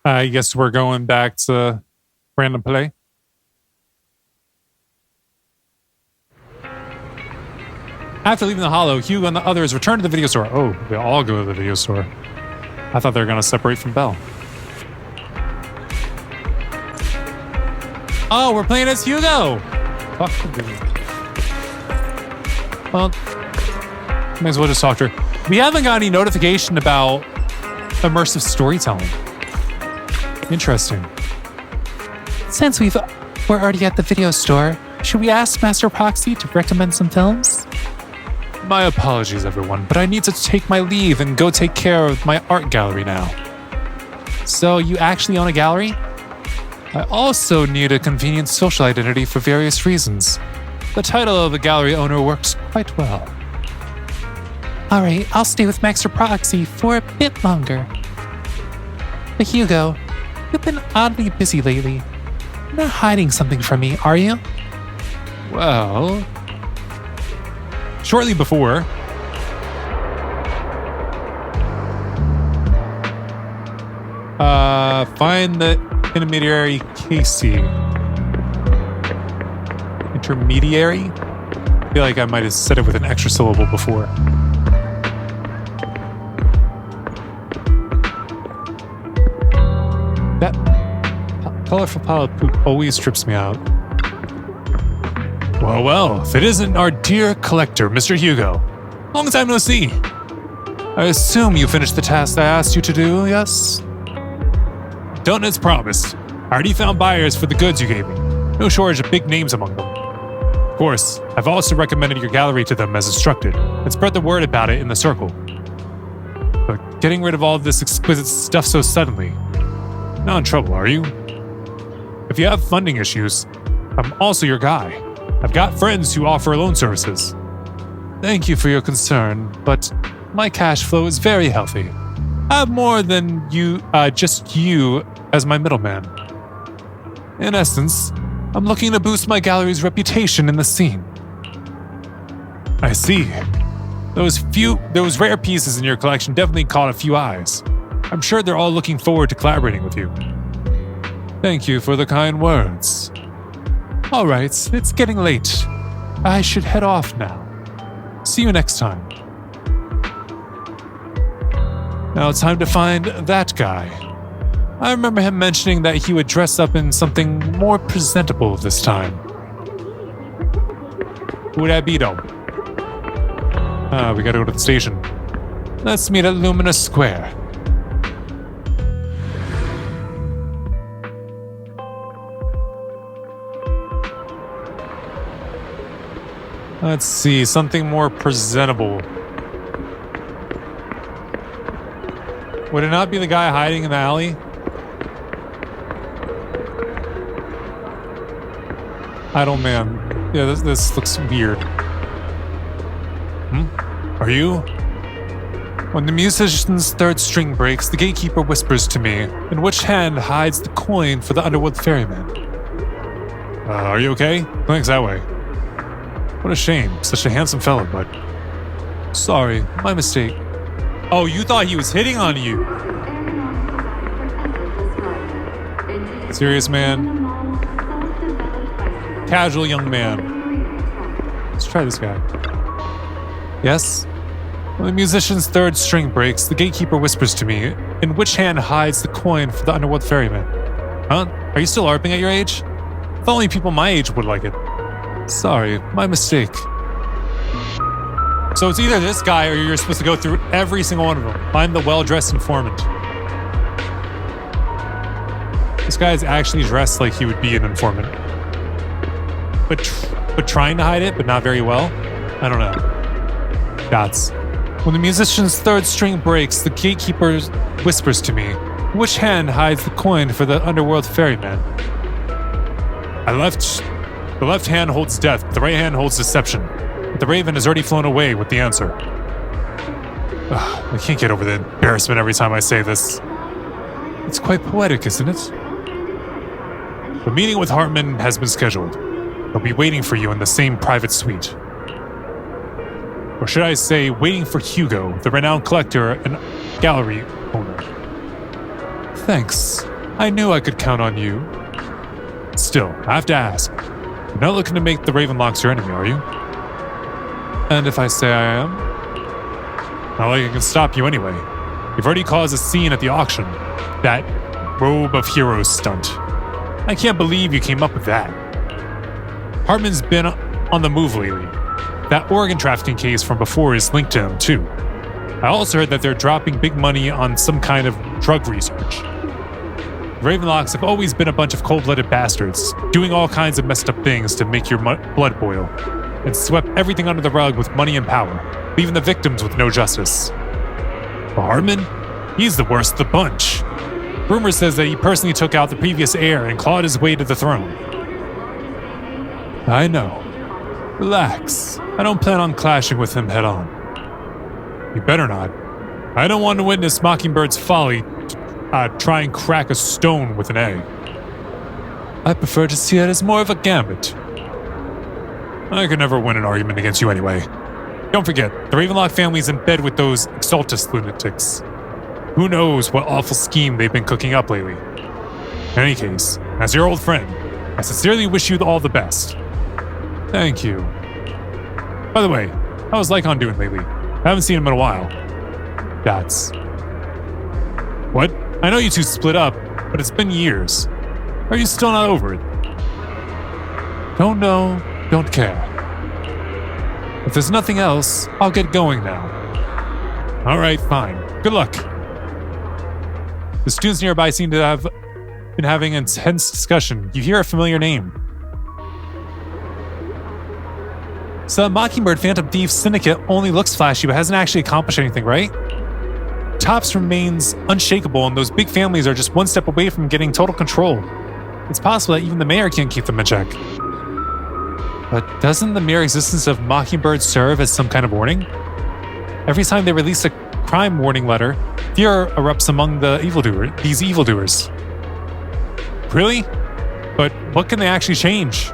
I guess we're going back to random play. After leaving the Hollow, Hugo and the others return to the video store. Oh, they all go to the video store. I thought they were going to separate from Belle. Oh, we're playing as Hugo! Fuck the video. Well, may as well just talk to her. We haven't got any notification about immersive storytelling. Interesting. Since we're already at the video store, should we ask Master Proxy to recommend some films? My apologies, everyone, but I need to take my leave and go take care of my art gallery now. So you actually own a gallery? I also need a convenient social identity for various reasons. The title of a gallery owner works quite well. All right, I'll stay with Master Proxy for a bit longer. But Hugo, you've been oddly busy lately. You're not hiding something from me, are you? Well, shortly before, find the intermediary Casey. Intermediary? I feel like I might have said it with an extra syllable before. That colorful pile of poop always trips me out. Well, if it isn't our dear collector, Mr. Hugo. Long time no see. I assume you finished the task I asked you to do, yes? Done as promised. I already found buyers for the goods you gave me. No shortage of big names among them. Of course, I've also recommended your gallery to them as instructed, and spread the word about it in the circle. But getting rid of all of this exquisite stuff so suddenly, not in trouble, are you? If you have funding issues, I'm also your guy. I've got friends who offer loan services. Thank you for your concern, but my cash flow is very healthy. I have more than just you as my middleman. In essence, I'm looking to boost my gallery's reputation in the scene. I see. Those rare pieces in your collection definitely caught a few eyes. I'm sure they're all looking forward to collaborating with you. Thank you for the kind words. All right, it's getting late. I should head off now. See you next time. Now it's time to find that guy. I remember him mentioning that he would dress up in something more presentable this time. Who would that be, though? We gotta go to the station. Let's meet at Lumina Square. Let's see, something more presentable. Would it not be the guy hiding in the alley? Idle man. Yeah, this looks weird. Are you? When the musician's third string breaks, the gatekeeper whispers to me, in which hand hides the coin for the underworld ferryman. Are you okay? Thanks that way. What a shame. Such a handsome fellow, but... Sorry, my mistake. Oh, you thought he was hitting on you. Serious man. Casual young man. Let's try this guy. Yes? When the musician's third string breaks, the gatekeeper whispers to me, in which hand hides the coin for the underworld ferryman. Huh? Are you still LARPing at your age? If only people my age would like it. Sorry, my mistake. So it's either this guy or you're supposed to go through every single one of them. Find the well-dressed informant. This guy is actually dressed like he would be an informant. But trying to hide it, but not very well? I don't know. Dots. When the musician's third string breaks, the gatekeeper whispers to me, which hand hides the coin for the underworld ferryman? The left hand holds death, the right hand holds deception. But the raven has already flown away with the answer. I can't get over the embarrassment every time I say this. It's quite poetic, isn't it? The meeting with Hartman has been scheduled. He'll be waiting for you in the same private suite. Or should I say, waiting for Hugo, the renowned collector and gallery owner. Thanks. I knew I could count on you. Still, I have to ask. You're not looking to make the Ravenlocks your enemy, are you? And if I say I am? Not like I can stop you anyway. You've already caused a scene at the auction. That robe of heroes stunt. I can't believe you came up with that. Hartman's been on the move lately. That organ trafficking case from before is linked to him, too. I also heard that they're dropping big money on some kind of drug research. The Ravenlocks have always been a bunch of cold-blooded bastards, doing all kinds of messed up things to make your blood boil, and swept everything under the rug with money and power, leaving the victims with no justice. But Hartman? He's the worst of the bunch. Rumor says that he personally took out the previous heir and clawed his way to the throne. I know. Relax. I don't plan on clashing with him head on. You better not. I don't want to witness Mockingbird's folly try and crack a stone with an egg. I prefer to see it as more of a gambit. I could never win an argument against you anyway. Don't forget, the Ravenlock family's in bed with those Exaltus lunatics. Who knows what awful scheme they've been cooking up lately. In any case, as your old friend, I sincerely wish you all the best. Thank you. By the way, how's Lycon doing lately? I haven't seen him in a while. Dots. What? I know you two split up, but it's been years. Are you still not over it? Don't know, don't care. If there's nothing else, I'll get going now. Alright, fine. Good luck. The students nearby seem to have been having an intense discussion. You hear a familiar name. So Mockingbird Phantom Thief Syndicate only looks flashy but hasn't actually accomplished anything, right? Tops remains unshakable and those big families are just one step away from getting total control. It's possible that even the mayor can't keep them in check. But doesn't the mere existence of Mockingbird serve as some kind of warning? Every time they release a crime warning letter, fear erupts among these evildoers. Really? But what can they actually change?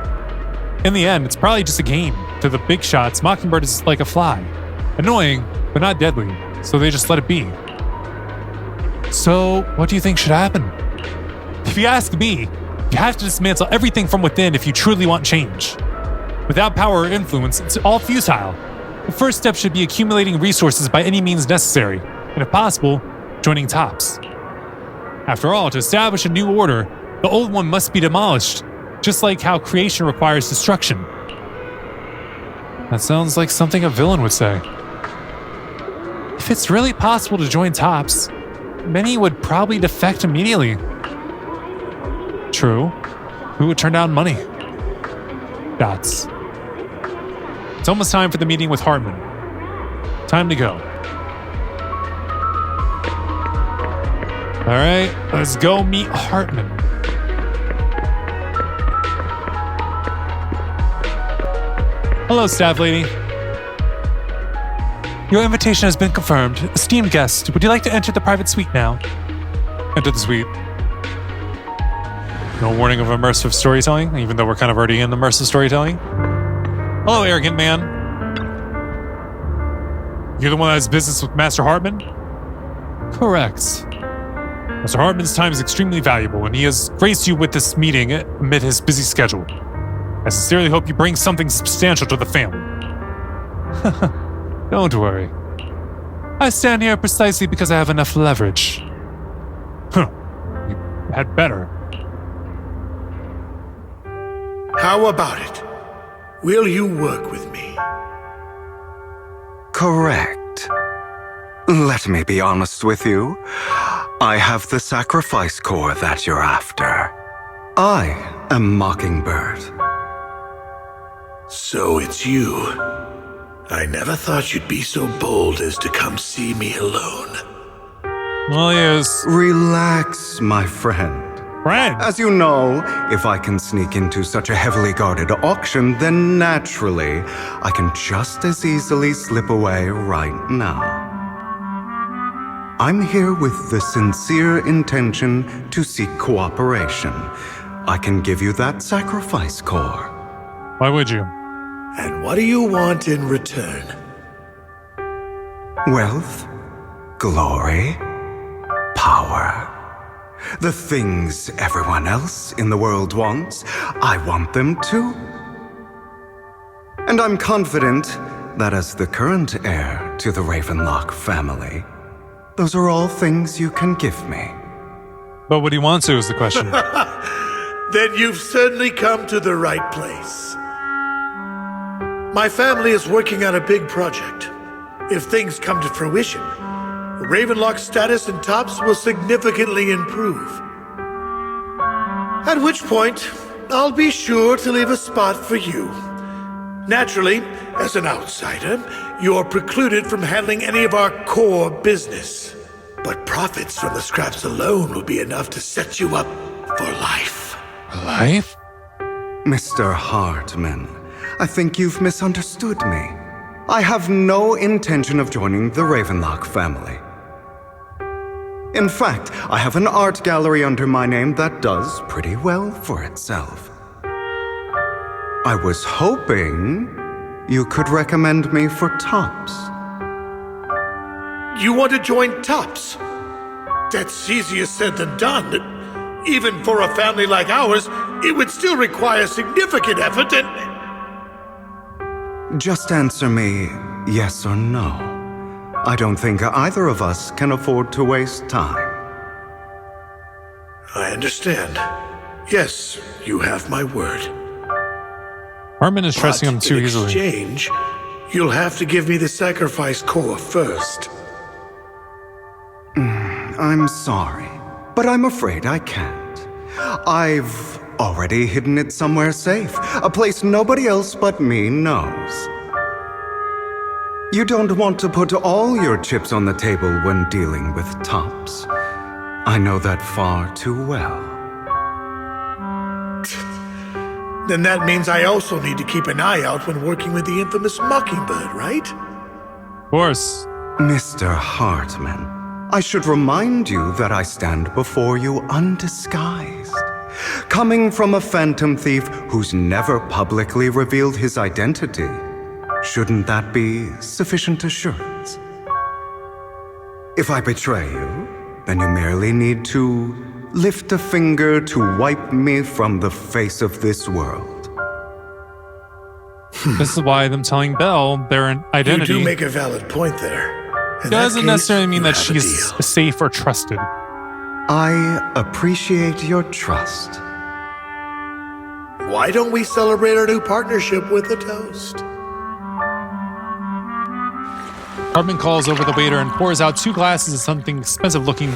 In the end, it's probably just a game. To the big shots, Mockingbird is like a fly. Annoying, but not deadly, so they just let it be. So, what do you think should happen? If you ask me, you have to dismantle everything from within if you truly want change. Without power or influence, it's all futile. The first step should be accumulating resources by any means necessary, and if possible, joining Tops. After all, to establish a new order, the old one must be demolished, just like how creation requires destruction. That sounds like something a villain would say. If it's really possible to join Tops, many would probably defect immediately. True. Who would turn down money? Dots. It's almost time for the meeting with Hartman. Time to go. All right, let's go meet Hartman. Hello, staff lady. Your invitation has been confirmed. Esteemed guest, would you like to enter the private suite now? Enter the suite. No warning of immersive storytelling, even though we're kind of already in immersive storytelling. Hello, arrogant man. You're the one that has business with Master Hartman? Correct. Master Hartman's time is extremely valuable, and he has graced you with this meeting amid his busy schedule. I sincerely hope you bring something substantial to the family. Don't worry. I stand here precisely because I have enough leverage. Huh. You had better. How about it? Will you work with me? Correct. Let me be honest with you. I have the sacrifice core that you're after. I am Mockingbird. So it's you. I never thought you'd be so bold as to come see me alone. Well, yes. Relax, my friend. Friend. As you know, if I can sneak into such a heavily guarded auction, then naturally, I can just as easily slip away right now. I'm here with the sincere intention to seek cooperation. I can give you that sacrifice core. Why would you? And what do you want in return? Wealth, glory, power. The things everyone else in the world wants, I want them too. And I'm confident that as the current heir to the Ravenlock family, those are all things you can give me. But would he want to is the question. Then you've certainly come to the right place. My family is working on a big project. If things come to fruition, Ravenlock's status in Tops will significantly improve. At which point, I'll be sure to leave a spot for you. Naturally, as an outsider, you're precluded from handling any of our core business. But profits from the scraps alone will be enough to set you up for life. Life? Mr. Hartman, I think you've misunderstood me. I have no intention of joining the Ravenlock family. In fact, I have an art gallery under my name that does pretty well for itself. I was hoping you could recommend me for Tops. You want to join Tops? That's easier said than done. Even for a family like ours, it would still require significant effort and... Just answer me yes or no. I don't think either of us can afford to waste time. I understand. Yes, you have my word. Hartman is trusting him too easily. In exchange, you'll have to give me the sacrifice core first. I'm sorry, but I'm afraid I can't. I've already hidden it somewhere safe, a place nobody else but me knows. You don't want to put all your chips on the table when dealing with Tops. I know that far too well. Then that means I also need to keep an eye out when working with the infamous Mockingbird, right? Of course. Mr. Hartman, I should remind you that I stand before you undisguised. Coming from a phantom thief who's never publicly revealed his identity, shouldn't that be sufficient assurance? If I betray you, then you merely need to lift a finger to wipe me from the face of this world. This is why them telling Belle their identity You do make a valid point there. In that doesn't case, necessarily mean you that have a she's deal. safe or trusted. I appreciate your trust. Why don't we celebrate our new partnership with a toast? Cartman calls over the waiter and pours out 2 glasses of something expensive-looking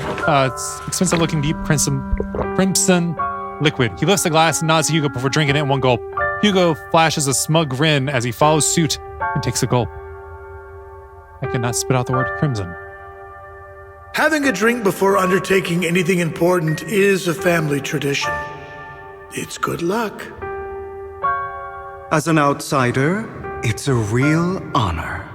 deep crimson liquid. He lifts the glass and nods to Hugo before drinking it in one gulp. Hugo flashes a smug grin as he follows suit and takes a gulp. I cannot spit out the word crimson. Having a drink before undertaking anything important is a family tradition. It's good luck. As an outsider, it's a real honor.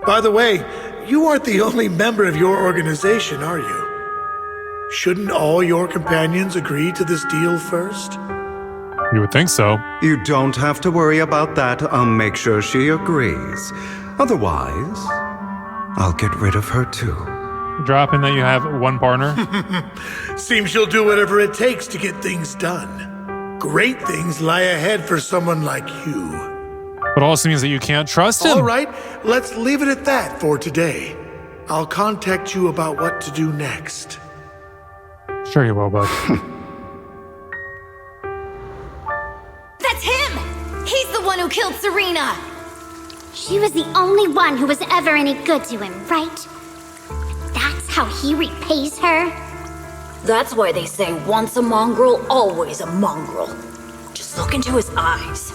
By the way, you aren't the only member of your organization, are you? Shouldn't all your companions agree to this deal first? You would think so. You don't have to worry about that. I'll make sure she agrees. Otherwise, I'll get rid of her too. Dropping that you have one partner. Seems you'll do whatever it takes to get things done. Great things lie ahead for someone like you. But also means that you can't trust him. All right, let's leave it at that for today. I'll contact you about what to do next. Sure you will, bud. That's him! He's the one who killed Serena! She was the only one who was ever any good to him, right? That's how he repays her? That's why they say once a mongrel, always a mongrel. Just look into his eyes.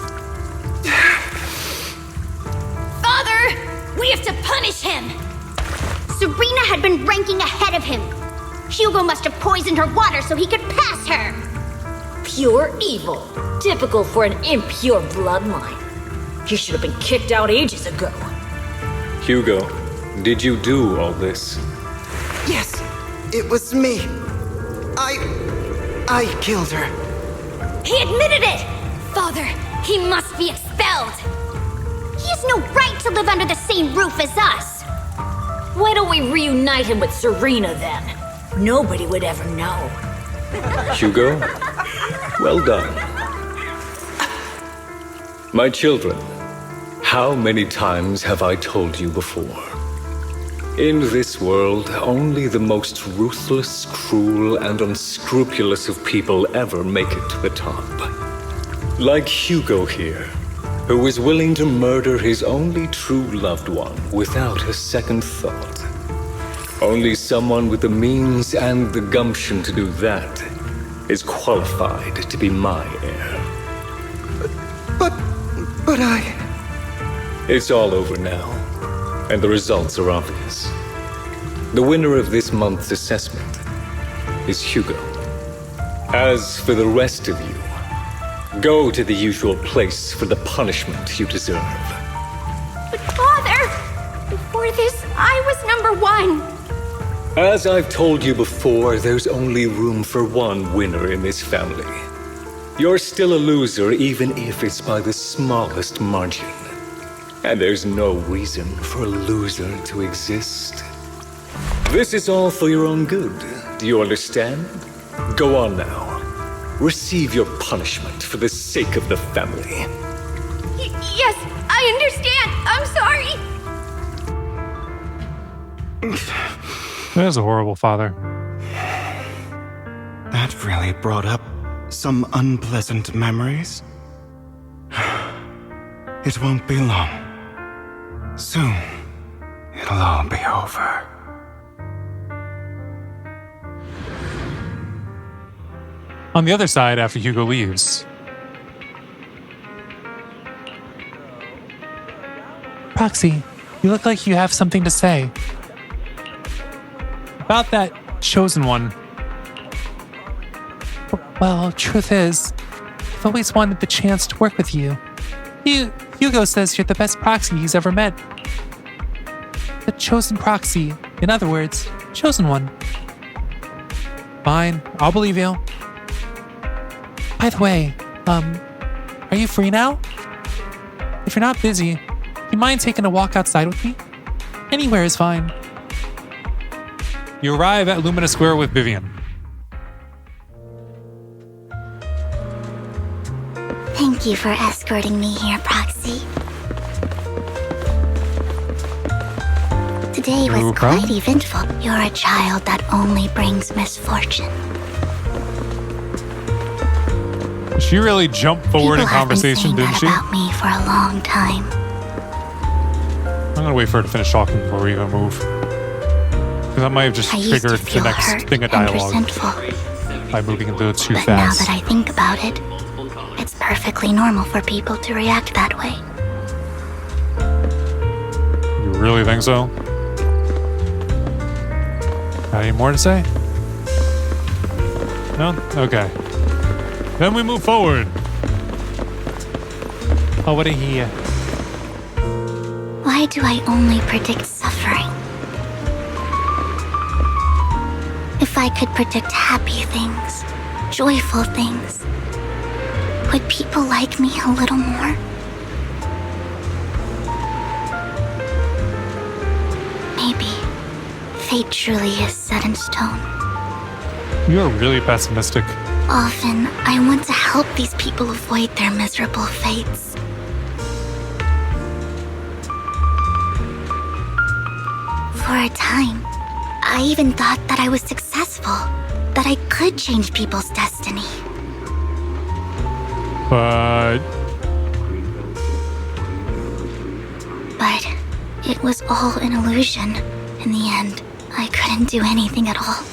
Father! We have to punish him! Serena had been ranking ahead of him. Hugo must have poisoned her water so he could pass her. Pure evil. Typical for an impure bloodline. He should have been kicked out ages ago. Hugo, did you do all this? Yes, it was me. I killed her. He admitted it! Father, he must be expelled! He has no right to live under the same roof as us. Why don't we reunite him with Serena then? Nobody would ever know. Hugo, well done. My children, how many times have I told you before? In this world, only the most ruthless, cruel, and unscrupulous of people ever make it to the top. Like Hugo here, who was willing to murder his only true loved one without a second thought. Only someone with the means and the gumption to do that is qualified to be my heir. But I... It's all over now, and the results are obvious. The winner of this month's assessment is Hugo. As for the rest of you, go to the usual place for the punishment you deserve. But Father, before this, I was #1. As I've told you before, there's only room for one winner in this family. You're still a loser, even if it's by the smallest margin. And there's no reason for a loser to exist. This is all for your own good. Do you understand? Go on now. Receive your punishment for the sake of the family. Yes, I understand. I'm sorry. That is a horrible father. That really brought up some unpleasant memories. It won't be long. Soon, it'll all be over. On the other side, after Hugo leaves, Proxy, you look like you have something to say. about that chosen one. Well, truth is, I've always wanted the chance to work with you. Hugo says you're the best proxy he's ever met. The chosen proxy. In other words, chosen one. Fine, I'll believe you. By the way, are you free now? If you're not busy, you mind taking a walk outside with me? Anywhere is fine. You arrive at Lumina Square with Vivian. Thank you for escorting me here, Proxy. Today was quite eventful. You're a child that only brings misfortune. She really jumped forward in conversation, didn't she? About me for a long time. I'm gonna wait for her to finish talking before we even move. Because I might have just triggered the next thing of dialogue by moving into too fast. Now that I think about it, it's perfectly normal for people to react that way. You really think so? Got any more to say? No? Okay. Then we move forward. Oh, what a hear. Why do I only predict suffering? If I could predict happy things, joyful things, would people like me a little more? Maybe fate truly is set in stone. You are really pessimistic. Often, I want to help these people avoid their miserable fates. For a time, I even thought that I was successful, that I could change people's destiny. But it was all an illusion. In the end, I couldn't do anything at all.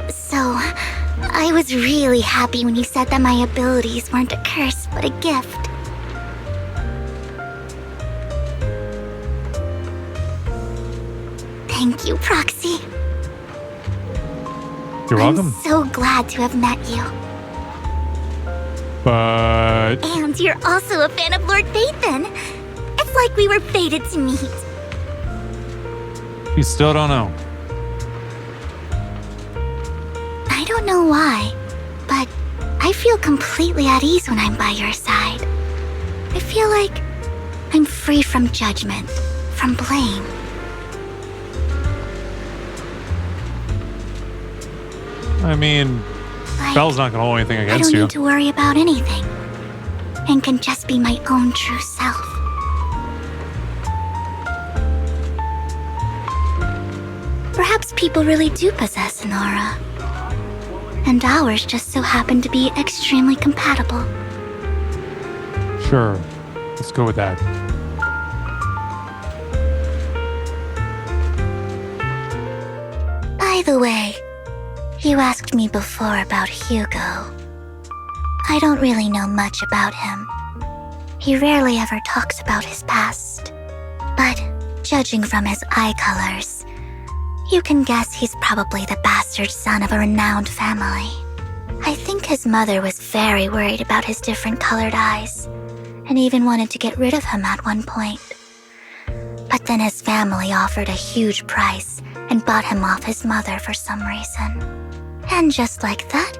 So, I was really happy when you said that my abilities weren't a curse, but a gift. Thank you, Proxy. You're welcome. I'm so glad to have met you. But... And you're also a fan of Lord Phaethon. It's like we were fated to meet. You still don't know. I don't know why, but I feel completely at ease when I'm by your side. I feel like I'm free from judgment, from blame. I mean, Belle's not gonna hold anything against you. I don't need to worry about anything, and can just be my own true self. Perhaps people really do possess an aura, and ours just so happen to be extremely compatible. Sure, let's go with that. By the way, you asked me before about Hugo. I don't really know much about him. He rarely ever talks about his past. But judging from his eye colors, you can guess he's probably the bastard son of a renowned family. I think his mother was very worried about his different colored eyes, and even wanted to get rid of him at one point. But then his family offered a huge price and bought him off his mother for some reason. And just like that,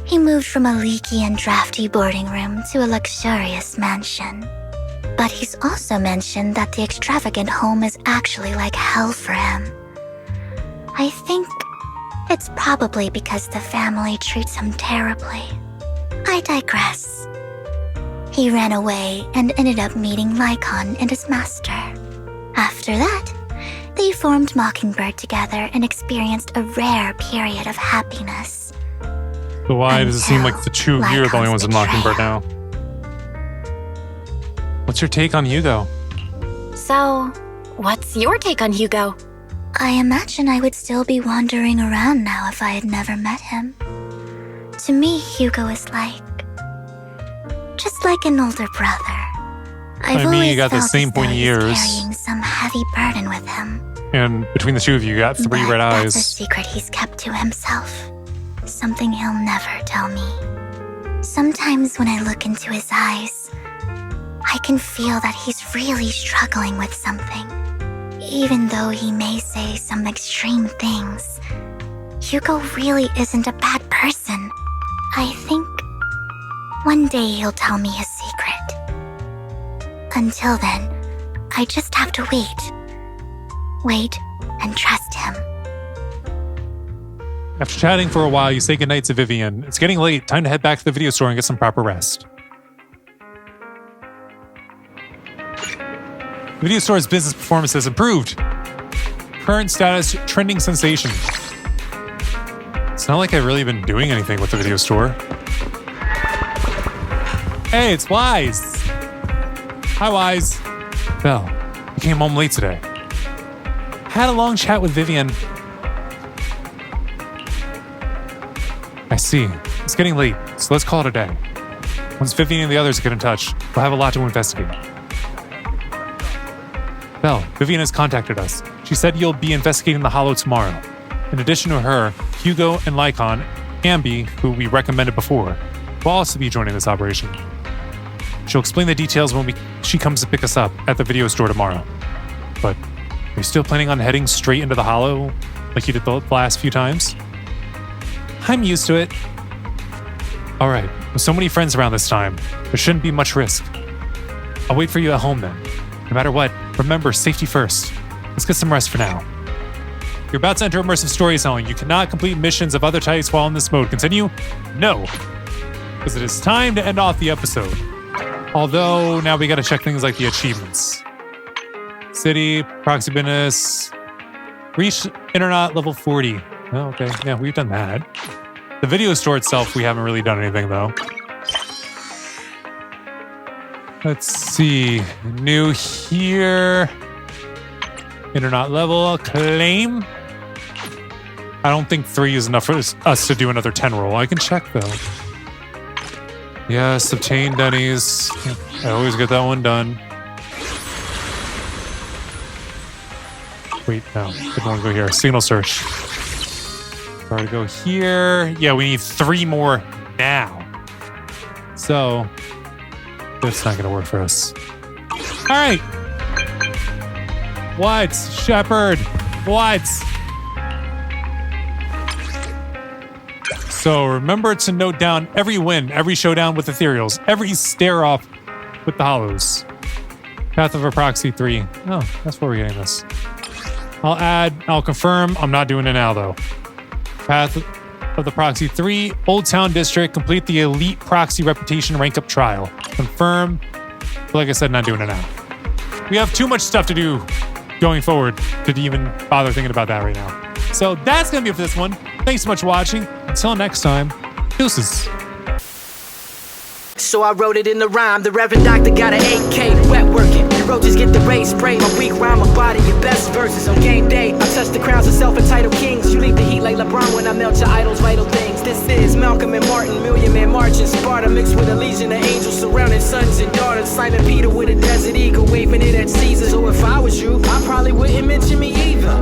he moved from a leaky and drafty boarding room to a luxurious mansion. But he's also mentioned that the extravagant home is actually like hell for him. I think it's probably because the family treats him terribly. I digress. He ran away and ended up meeting Lycon and his master. After that, they formed Mockingbird together and experienced a rare period of happiness. So why does it seem like the two of you are the only ones in Mockingbird now? What's your take on Hugo? So, what's your take on Hugo? I imagine I would still be wandering around now if I had never met him. To me, Hugo is just like an older brother. I've always you got the felt same as point though of he's years. carrying some heavy burden with him. And between the two of you, you got three red eyes. That's a secret he's kept to himself. Something he'll never tell me. Sometimes when I look into his eyes, I can feel that he's really struggling with something. Even though he may say some extreme things, Hugo really isn't a bad person. I think one day he'll tell me his secret. Until then, I just have to wait. Wait and trust him. After chatting for a while, you say goodnight to Vivian. It's getting late. Time to head back to the video store and get some proper rest. The video store's business performance has improved. Current status, trending sensation. It's not like I've really been doing anything with the video store. Hey, it's Wise. Hi, Wise. Belle, you came home late today. I had a long chat with Vivian. I see. It's getting late, so let's call it a day. Once Vivian and the others get in touch, we'll have a lot to investigate. Belle, Vivian has contacted us. She said you'll be investigating the Hollow tomorrow. In addition to her, Hugo and Lycon, Ambi, who we recommended before, will also be joining this operation. She'll explain the details when she comes to pick us up at the video store tomorrow. But are you still planning on heading straight into the Hollow like you did the last few times? I'm used to it. All right, with so many friends around this time, there shouldn't be much risk. I'll wait for you at home then. No matter what, remember, safety first. Let's get some rest for now. You're about to enter immersive storytelling. You cannot complete missions of other types while in this mode. Continue? No. Because it is time to end off the episode. Although, now we gotta check things like the achievements. City, proxy business, reach internet level 40. Oh, okay. Yeah, we've done that. The video store itself, we haven't really done anything though. Let's see. New here. Internet level. Claim. I don't think 3 is enough for us to do another 10 roll. I can check though. Yes, obtain Denny's. I always get that one done. Wait, no. Didn't want to go here. Signal search. Try to go here. Yeah, we need 3 more now. So, that's not going to work for us. All right. What? Shepard. What? So remember to note down every win, every showdown with Ethereals, every stare-off with the Hollows. Path of a Proxy 3. Oh, that's where we're getting this. I'll confirm. I'm not doing it now, though. Path of the Proxy 3, Old Town District. Complete the Elite Proxy Reputation Rank Up Trial. Confirm. But like I said, not doing it now. We have too much stuff to do going forward to even bother thinking about that right now. So that's going to be it for this one. Thanks so much for watching. Until next time, deuces. So I wrote it in the rhyme. The Reverend Doctor got an 8K, wet working. The roaches get the race spray. My weak rhyme, my body, your best verses on game day. I touch the crowns of self-entitled kings. You leave the heat like LeBron when I melt your idols' vital things. This is Malcolm and Martin, Million Man March in Sparta, mixed with a legion of angels surrounding sons and daughters. Simon Peter with a desert eagle, waving it at Caesar. So if I was you, I probably wouldn't mention me either.